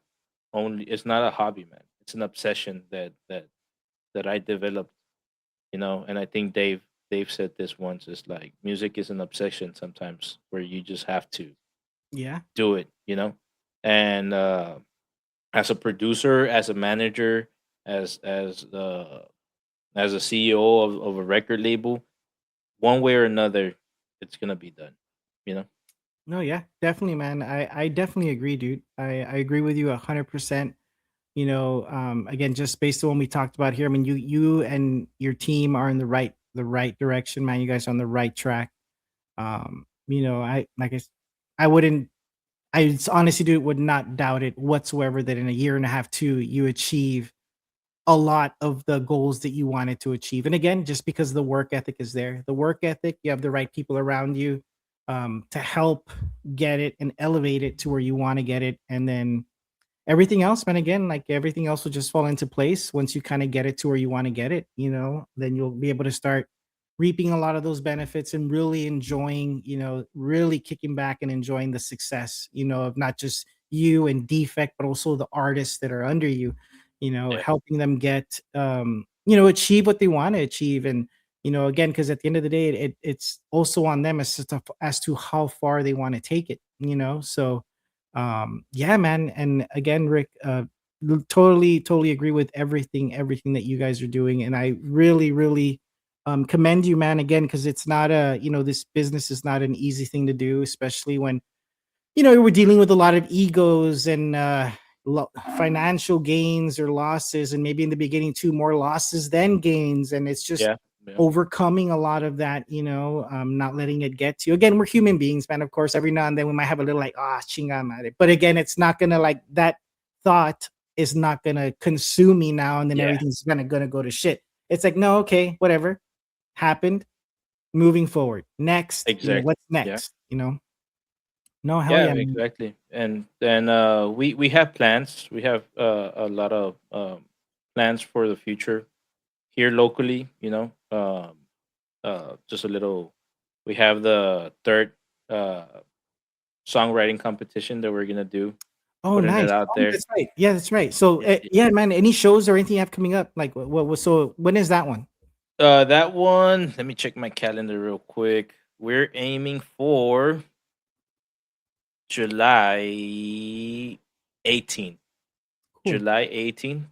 B: a hobby, man. It's an obsession that I developed. And I think Dave said this once. It's like music is an obsession sometimes, where you just have to
A: Yeah.
B: do it. And as a producer, as a manager, as a CEO of a record label, one way or another, it's gonna be done. You know?
A: No, yeah, definitely, man. I definitely agree, dude. I agree with you 100%. Again, just based on what we talked about here, I mean, you and your team are in the right direction, man. You guys are on the right track. I like I wouldn't honestly, dude, would not doubt it whatsoever that in a year and a half, two, you achieve a lot of the goals that you wanted to achieve. And again, just because the work ethic is there, the work ethic, you have the right people around you, to help get it and elevate it to where you want to get it. And then everything else, man, again, like everything else will just fall into place once you kind of get it to where you want to get it, then you'll be able to start reaping a lot of those benefits and really enjoying, really kicking back and enjoying the success, of not just you and Defect, but also the artists that are under you,
B: Yeah,
A: helping them get, achieve what they want to achieve. And, again, because at the end of the day, it's also on them as to how far they want to take it, so yeah, man. And again, Rick, totally agree with everything that you guys are doing. And I really commend you, man, again, because it's not this business is not an easy thing to do, especially when we're dealing with a lot of egos and financial gains or losses, and maybe in the beginning too, more losses than gains, and it's just
B: yeah, yeah,
A: overcoming a lot of that, not letting it get to you. Again, we're human beings, man. Of course, every now and then we might have a little like, chinga madre, but again, it's not gonna, like, that thought is not gonna consume me now, and then
B: yeah.
A: everything's gonna go to shit. It's like, no, okay, whatever happened, moving forward, next,
B: Exactly.
A: what's
B: Yeah.
A: next, no, hell
B: Yeah,
A: yeah, man.
B: exactly. And then we have plans. We have a lot of plans for the future here locally. Just a little. We have the third uh, songwriting competition that we're gonna do,
A: Oh,
B: putting it
A: nice.
B: out
A: Oh,
B: there.
A: that's right. Yeah, that's right. So,
B: Yeah,
A: yeah, man, any shows or anything you have coming up? Like, so when is that one?
B: that one. Let me check my calendar real quick. We're aiming for July 18th.
A: Cool.
B: July 18th.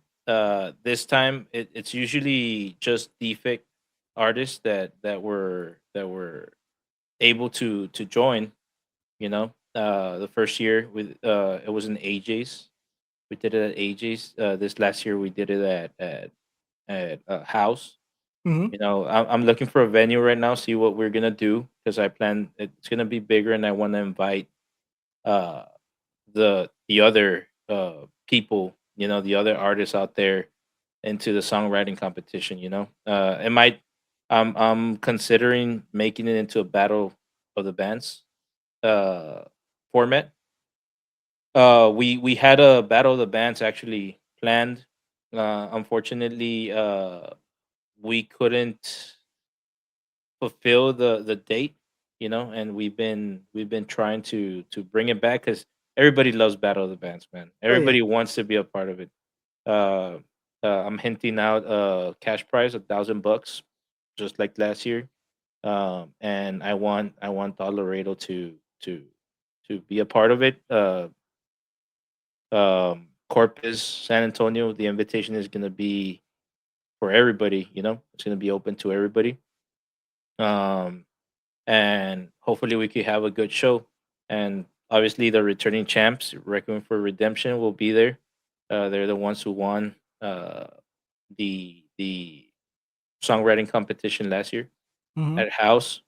B: This time it's usually just defect artists that were able to join. The first year with it was in AJ's. We did it at AJ's. This last year we did it at House.
A: Mhm,
B: I'm looking for a venue right now. See what we're gonna do because I plan it's gonna be bigger and I want to invite uh the other people, the other artists out there into the songwriting competition. It might. I'm considering making it into a battle of the bands uh format. We had a battle of the bands actually planned. Unfortunately, we couldn't fulfill the date, and we've been trying to bring it back because everybody loves battle of the bands, man.
A: oh, yeah.
B: Everybody wants to be a part of it. uh, I'm hinting out a cash prize, $1,000, just like last year. And I want Dollarado to be a part of it. Corpus, San Antonio, the invitation is gonna be for everybody. It's gonna be open to everybody. Um, and hopefully we could have a good show. And obviously, the returning champs, Requiem for Redemption, will be there. They're the ones who won the songwriting competition last year
A: Mhm,
B: at House.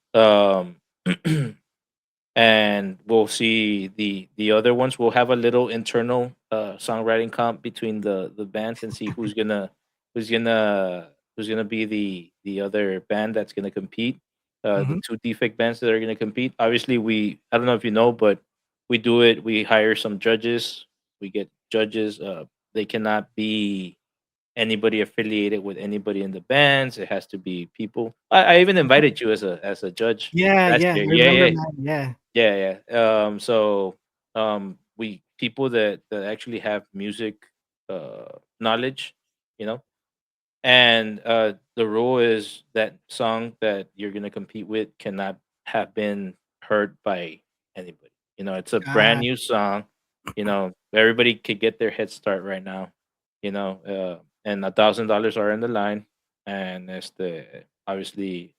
B: And we'll see the other ones. We'll have a little internal songwriting comp between the bands and see who's gonna who's gonna be the other band that's gonna compete. The
A: mhm.
B: two defect bands that are gonna compete. Obviously, I don't know if you know, but we do it. We hire some judges. We get judges. They cannot be anybody affiliated with anybody in the bands. It has to be people. I even invited you as a judge
A: Yeah,
B: last
A: yeah,
B: year.
A: I
B: Yeah,
A: remember,
B: yeah,
A: man, yeah.
B: So we people that actually have music knowledge, you know, and the rule is that song that you're gonna compete with cannot have been heard by anybody. It's a brand
A: God.
B: new song. Everybody could get their head start right now. And $1,000 are in the line, and it's the obviously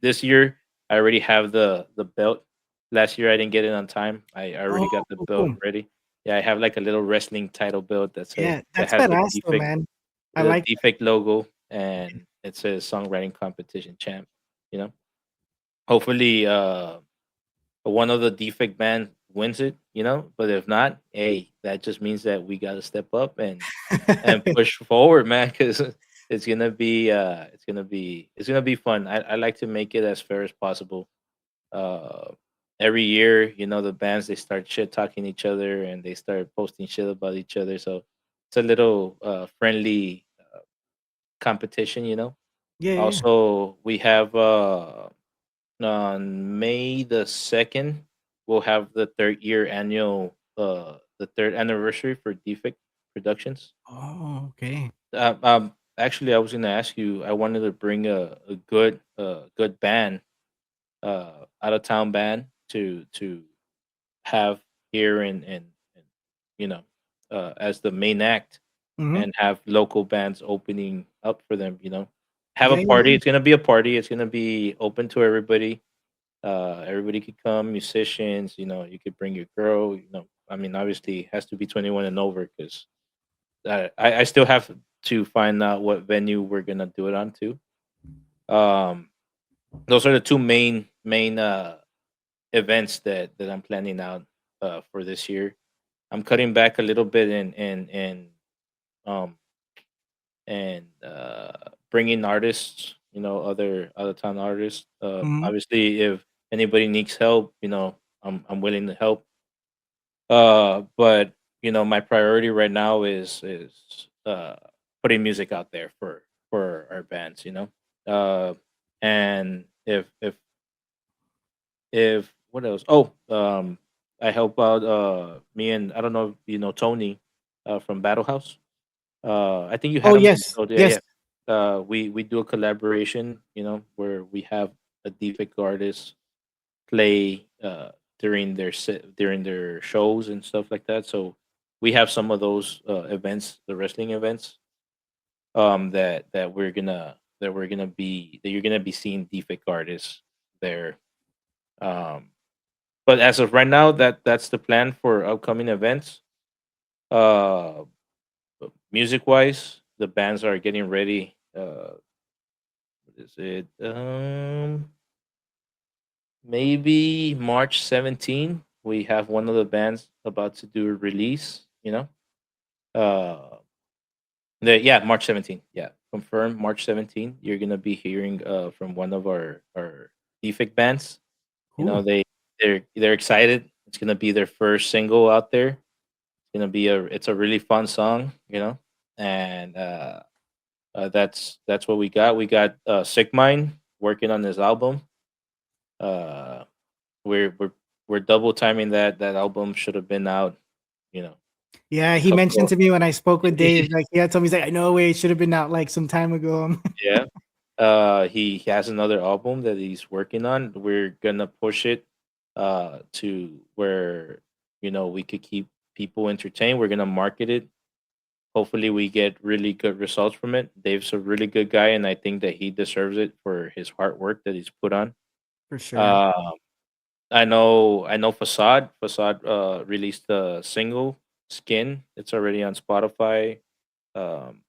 B: this year I already have the belt. Last year I didn't get it on time. I
A: Oh,
B: already got the
A: cool,
B: belt
A: cool.
B: ready. Yeah, I have like a little wrestling title belt
A: Yeah,
B: that
A: that's
B: has
A: badass though, man. I
B: the
A: like that.
B: defect logo, and it says songwriting competition champ. You know, hopefully, one of the defect band wins it. But if not, hey, that just means that we got to step up and push forward, man, because it's gonna be fun. I like to make it as fair as possible. Uh, every year, the bands they start shit talking each other and they start posting shit about each other. So it's a little friendly competition.
A: Yeah, yeah.
B: Also, we have on May 2nd, we'll have the third anniversary for Defect Productions.
A: Oh, okay.
B: Actually, I was gonna ask you. I wanted to bring a good band, out of town band to have here in you know as the main act,
A: Hmm.
B: and have local bands opening up for them. Have a
A: Yeah, yeah,
B: party.
A: yeah.
B: It's gonna be a party. It's gonna be open to everybody. Everybody could come, musicians. You could bring your girl. I mean, obviously, it has to be 21 and over because I still have to find out what venue we're gonna do it on too. Um, those are the two main events that I'm planning out for this year. I'm cutting back a little bit um bringing artists, other town artists.
A: Hmm.
B: Obviously, if anybody needs help, I'm willing to help. But my priority right now is putting music out there for our bands. Uh, and if what else? Oh, I help out me and I don't know if you know Tony from Battle House. I think you
A: Oh,
B: had him on the
A: yes,
B: show. Yeah,
A: yes.
B: yeah. We do a collaboration, where we have a defect artist play during their shows and stuff like that. So we have some of those events, the wrestling events, that you're gonna be seeing defect artists there. Um, but as of right now, that's the plan for upcoming events. Uh, music wise, the bands are getting ready. What is it? Maybe March 17. We have one of the bands about to do a release. Uh, yeah, March 17th. Yeah, confirmed March 17th. You're gonna be hearing from one of our defect bands. You know
A: Cool.
B: they they're excited. It's gonna be their first single out there. It's a really fun song. And that's what we got. We got Sick Mind working on his album. Uh, we're we're we're double timing that album should have been out. You know,
A: Yeah,
B: a
A: he mentioned
B: couple.
A: to me when I spoke with Dave, like, yeah, told me, he's like, I know it should have been out like some time ago.
B: Yeah. He has another album that he's working on. We're gonna push it to where we could keep people entertained. We're gonna market it. Hopefully, we get really good results from it. Dave's a really good guy, and I think that he deserves it for his hard work that he's put on.
A: For sure.
B: Um, I know Facade released the single Skin. It's already on Spotify, um,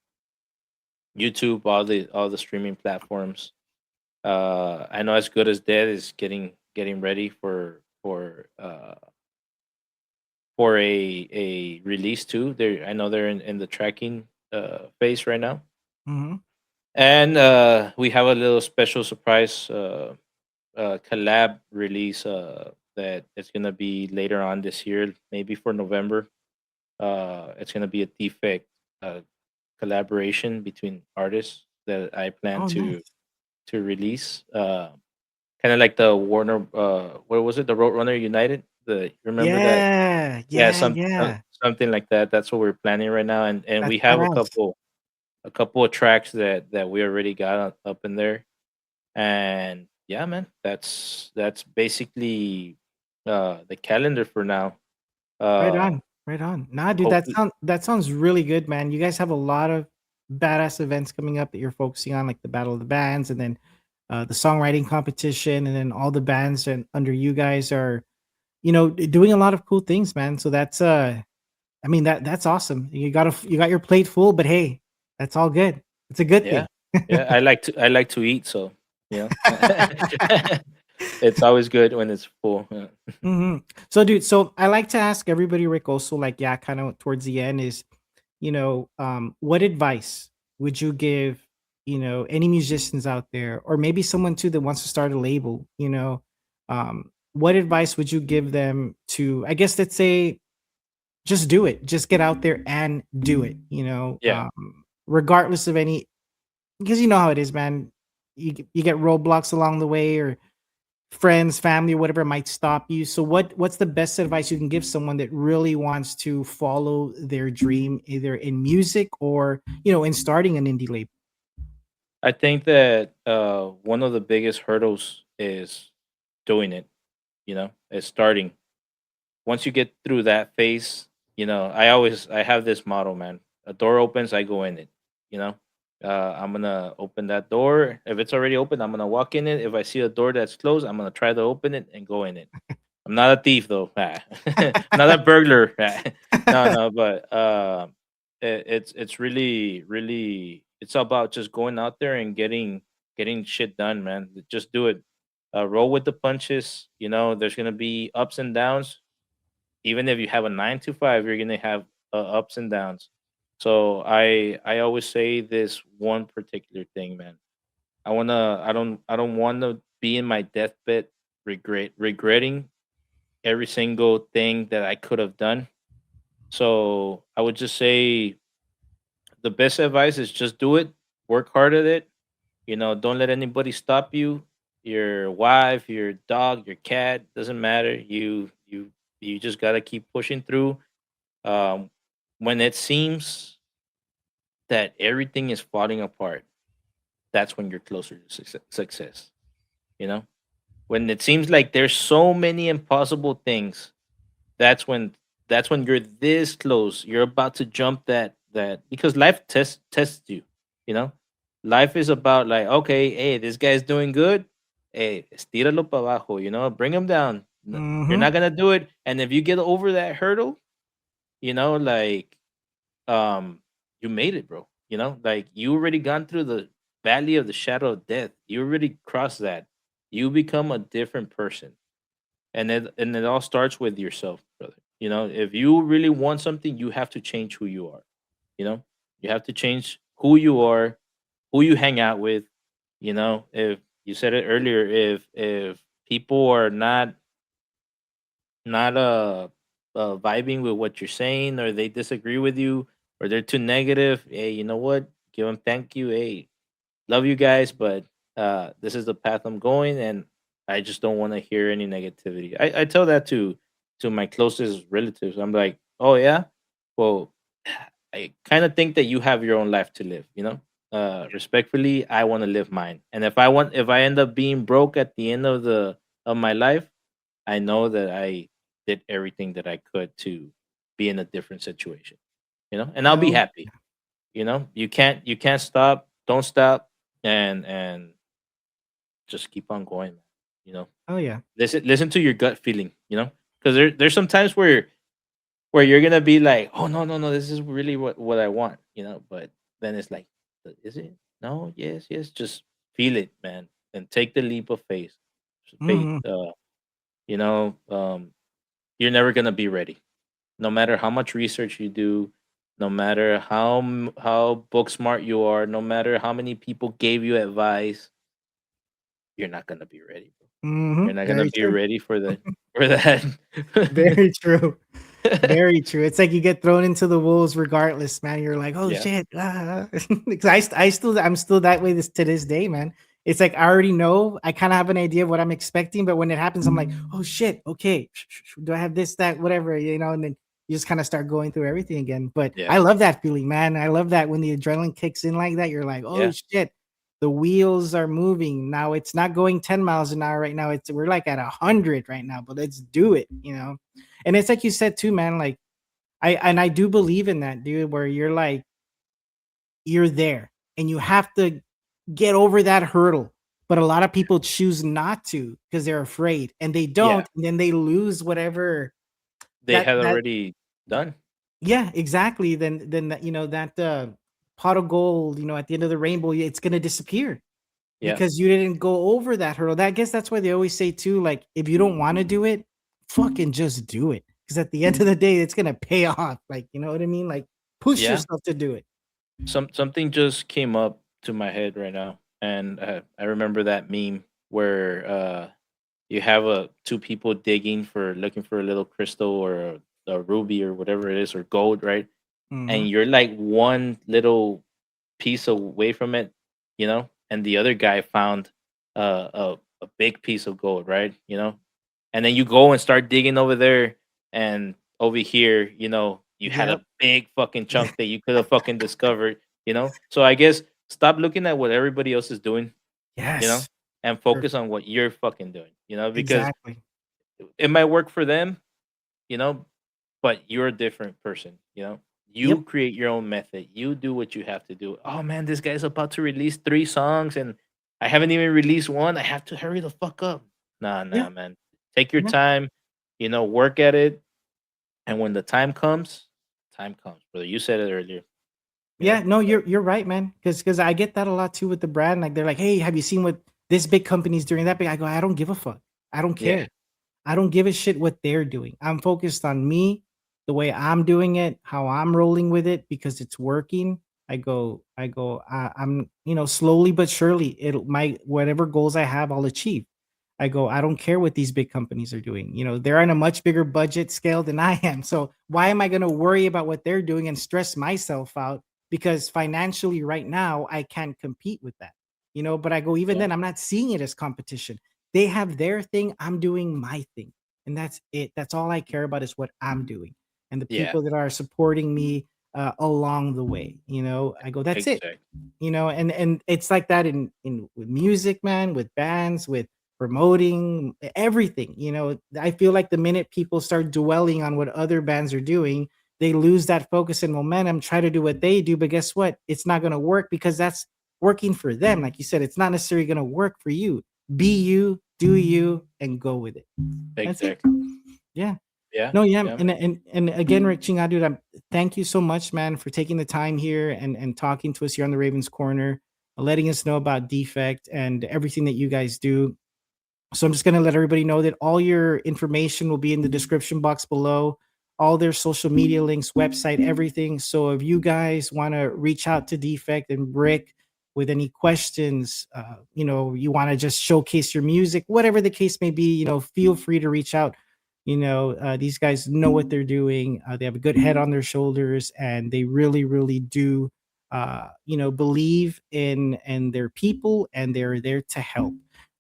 B: YouTube, all the streaming platforms. I know As Good as Dead is getting ready for a release too. I know they're in the tracking phase right now.
A: Hmm.
B: And we have a little special surprise collab release that it's gonna be later on this year, maybe for November. It's gonna be a defect uh, collaboration between artists that I plan
A: Oh,
B: to
A: nice.
B: release. Kind of like the Warner, what was it? The Roadrunner United. Remember that?
A: Yeah,
B: Yeah,
A: yeah, yeah.
B: something like that. That's what we're planning right now, and
A: That's
B: we have a
A: badass.
B: couple of tracks that we already got up in there. And yeah, man, that's basically the calendar for now.
A: Right
B: Uh,
A: on, right on. Nah, dude,
B: hopefully,
A: that sounds really good, man. You guys have a lot of badass events coming up that you're focusing on, like the Battle of the Bands, and then the songwriting competition, and then all the bands and under you guys are, doing a lot of cool things, man. So that's I mean that's awesome. You got your plate full, but hey, that's all good. It's a good
B: yeah,
A: thing.
B: yeah. I like to eat, so you know, it's always good when it's full. Yeah.
A: So, dude, so I like to ask everybody, Rick, also, like, yeah, kind of towards the end is, what advice would you give, any musicians out there, or maybe someone too that wants to start a label, what advice would you give them to, I guess, let's say, just do it, just get out there and do it,
B: Yeah.
A: regardless of any, because you know how it is, man. You get roadblocks along the way, or friends, family, or whatever might stop you. So what's the best advice you can give someone that really wants to follow their dream, either in music or in starting an indie label?
B: I think that one of the biggest hurdles is doing it. Is starting. Once you get through that phase, I have this motto, man. A door opens, I go in it. You know, I'm gonna open that door. If it's already open, I'm gonna walk in it. If I see a door that's closed, I'm gonna try to open it and go in it. I'm not a thief though. Not a burglar. No, no, but it's really, really, it's about just going out there and getting shit done, man. Just do it. Roll with the punches. There's gonna be ups and downs. Even if you have a 9 to 5, you're gonna have ups and downs. So I always say this one particular thing, man. I don't want to be in my deathbed regretting every single thing that I could have done. So I would just say the best advice is just do it, work hard at it. Don't let anybody stop you. Your wife, your dog, your cat, doesn't matter. You just gotta keep pushing through. Um, when it seems that everything is falling apart, that's when you're closer to success. You know, when it seems like there's so many impossible things, that's when you're this close. You're about to jump that because life tests you. You know, life is about like, okay, hey, this guy's doing good. Hey, estíralo para abajo. Bring him down. You're
A: Hmm.
B: not gonna do it, and if you get over that hurdle, like um, you made it, bro. Like you already gone through the valley of the shadow of death. You already crossed that. You become a different person, and it all starts with yourself, brother. If you really want something, you have to change who you are. You know, you have to change who you are, who you hang out with. If you said it earlier, if people are not vibing with what you're saying, or they disagree with you, or they're too negative, hey, you know what? Give them thank you. Hey, love you guys, but this is the path I'm going, and I just don't want to hear any negativity. I tell that to my closest relatives. I'm like, oh yeah, well, I kind of think that you have your own life to live. Respectfully, I want to live mine, and if I end up being broke at the end of my life, I know that I did everything that I could to be in a different situation. And I'll be
A: Hell,
B: happy. You can't stop, don't stop, and just keep on going, man. you know
A: oh yeah.
B: listen to your gut feeling, because there's some times where you're gonna be like, oh, no, no, no, this is really what I want, but then it's like, is it? No, yes, yes, just feel it, man, and take the leap of faith.
A: Hmm.
B: You know um you're never gonna be ready, no matter how much research you do, no matter how book smart you are, no matter how many people gave you advice, you're not gonna be ready, bro.
A: Hmm.
B: You're not gonna
A: Very
B: be
A: true.
B: ready for that.
A: Very true. Very true. It's like you get thrown into the wolves regardless, man. You're like, oh
B: Yeah,
A: shit. Ah. 'Cause I'm still that way to this day, man. It's like I already know. I kind of have an idea of what I'm expecting, but when it happens, I'm like, oh shit. Okay, do I have this, that, whatever, and then you just kind of start going through everything again. But
B: yeah,
A: I love that feeling, man. I love that when the adrenaline kicks in like that. You're like, oh
B: yeah,
A: shit. The wheels are moving now. It's not going 10 miles an hour right now. We're like at 100 right now, but let's do it. And it's like you said too, man. Like I do believe in that, dude, where you're like you're there and you have to get over that hurdle. But a lot of people choose not to because they're afraid and they
B: yeah.
A: don't, and then they lose whatever
B: They
A: that
B: had
A: that
B: already done.
A: yeah, exactly. Then that that pot of gold, at the end of the rainbow, it's gonna disappear
B: Yeah,
A: because you didn't go over that hurdle. I guess that's why they always say too, like if you don't want to do it, fucking just do it. Because at the end of the day, it's gonna pay off. Like, you know what I mean? Like push
B: yeah.
A: yourself to do it.
B: Something just came up to my head right now, and I remember that meme where you have two people digging for looking for a little crystal or a ruby or whatever it is or gold, right?
A: Hmm.
B: And you're like one little piece away from it, and the other guy found a big piece of gold, right? And then you go and start digging over there, and over here, you had
A: Yep.
B: a big fucking chunk that you could have fucking discovered, So I guess stop looking at what everybody else is doing, you know,
A: Yes.
B: and
A: Per-
B: focus on what you're fucking doing, because
A: Exactly.
B: it might work for them, you know, but you're a different person.
A: Yep.
B: You create your own method. You do what you have to do. Oh man, this guy's about to release 3 songs and I haven't even released one. I have to hurry the fuck up. Nah,
A: Yeah.
B: nah, man. Take your
A: Yeah.
B: time, work at it. And when the time comes, brother. You said it earlier, you
A: Yeah,
B: know?
A: no, you're right, man. Because I get that a lot too with the brand. Like they're like, "Hey, have you seen what this big company's doing?" That big, I go, "I don't give a fuck. I don't
B: Yeah,
A: care. I don't give a shit what they're doing. I'm focused on me, the way I'm doing it, how I'm rolling with it because it's working." I'm slowly but surely it'll my whatever goals I have, I'll achieve. I go, I don't care what these big companies are doing. They're on a much bigger budget scale than I am. So why am I going to worry about what they're doing and stress myself out? Because financially, right now, I can't compete with that. But I go, even
B: yeah,
A: then, I'm not seeing it as competition. They have their thing, I'm doing my thing. And that's it. That's all I care about is what I'm doing and the
B: yeah,
A: people that are supporting me along the way. I go, that's it.
B: exactly.
A: And it's like that in with music, man, with bands, with promoting everything. I feel like the minute people start dwelling on what other bands are doing, they lose that focus and momentum, try to do what they do, but guess what, it's not going to work because that's working for them. Like you said, it's not necessarily going to work for you. Be you, do you, and go with it. That's it.
B: Exactly.
A: Yeah.
B: Yeah,
A: No, yeah,
B: yeah, man.
A: and again, Rick Ching, dude, thank you so much, man, for taking the time here and talking to us here on the Ravens Corner, letting us know about Defect and everything that you guys do. So I'm just going to let everybody know that all your information will be in the description box below, all their social media links, website, everything. So if you guys want to reach out to Defect and Rick with any questions, you want to just showcase your music, whatever the case may be, feel free to reach out. These guys know what they're doing. They have a good head on their shoulders, and they really, really do, believe in their people, and they're there to help.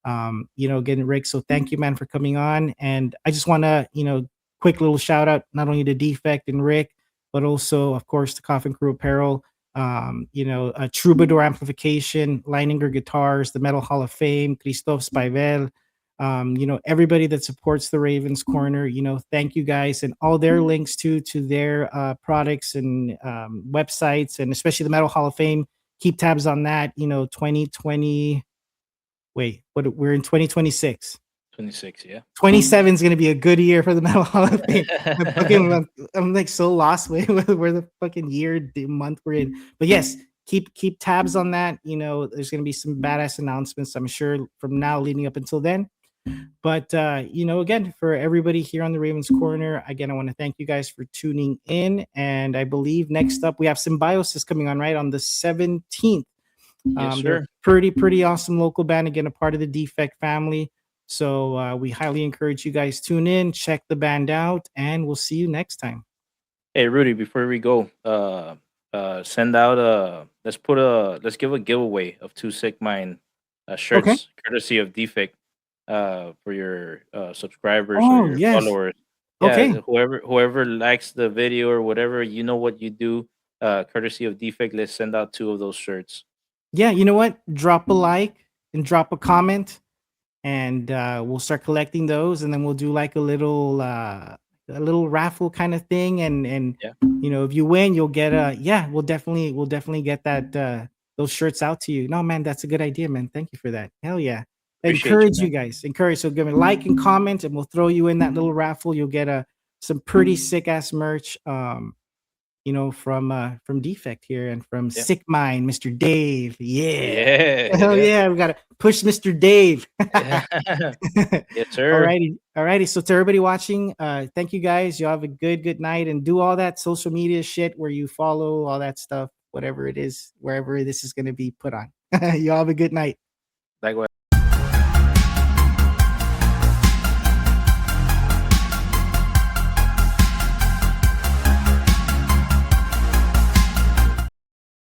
A: Again, Rick, so thank you, man, for coming on. And I just want to, quick little shout out not only to Defect and Rick, but also, of course, to Koffin Krew Apparel, Troubadour Amplification, Leininger Guitars, the Metal Hall of Fame, Christophe Spivel, everybody that supports the Ravens Corner, thank you guys, and all their links to their products and websites, and especially the Metal Hall of Fame. Keep tabs on that. 2020. Wait, what? We're in 2026.
B: 26, yeah.
A: 27 is going to be a good year for the Metal Hall of Fame. I'm like so lost with where the fucking year, the month we're in. But yes, keep tabs on that. There's going to be some badass announcements, I'm sure, from now leading up until then. But again, for everybody here on the Ravens Corner, again, I want to thank you guys for tuning in. And I believe next up we have Symbiosis coming on right on the 17th.
B: Yes,
A: They're a
B: sir.
A: pretty awesome local band, again, a part of the Defect family. So we highly encourage you guys tune in, check the band out, and we'll see you next time.
B: Hey, Rudy, before we go, send out let's give a giveaway of two Sick Mind
A: Okay.
B: shirts, courtesy of Defect, for your subscribers or
A: Oh
B: your
A: yes.
B: followers. Yeah,
A: Okay.
B: whoever likes the video or whatever, you know what you do. Courtesy of Defect, let's send out two of those shirts.
A: Yeah. You know what? Drop a like and drop a comment, and we'll start collecting those, and then we'll do like a little raffle kind of thing, and
B: Yeah,
A: if you win, you'll get we'll definitely get that those shirts out to you. No, man, that's a good idea, man. Thank you for that. Hell yeah.
B: appreciate you,
A: Encourage you
B: man.
A: guys, encourage, so give me a like and comment, and we'll throw you in that little raffle. You'll get some pretty sick ass merch, from Defect here, and from
B: Yeah,
A: Sick Mind, Mr. Dave. Yeah.
B: yeah,
A: Hell
B: yeah,
A: yeah, we gotta push Mr. Dave.
B: yeah. Yes, sir.
A: Alrighty. So to everybody watching, thank you guys. You have a good night, and do all that social media shit where you follow all that stuff, whatever it is, wherever this is gonna be put on. You all have a good night.
B: Likewise.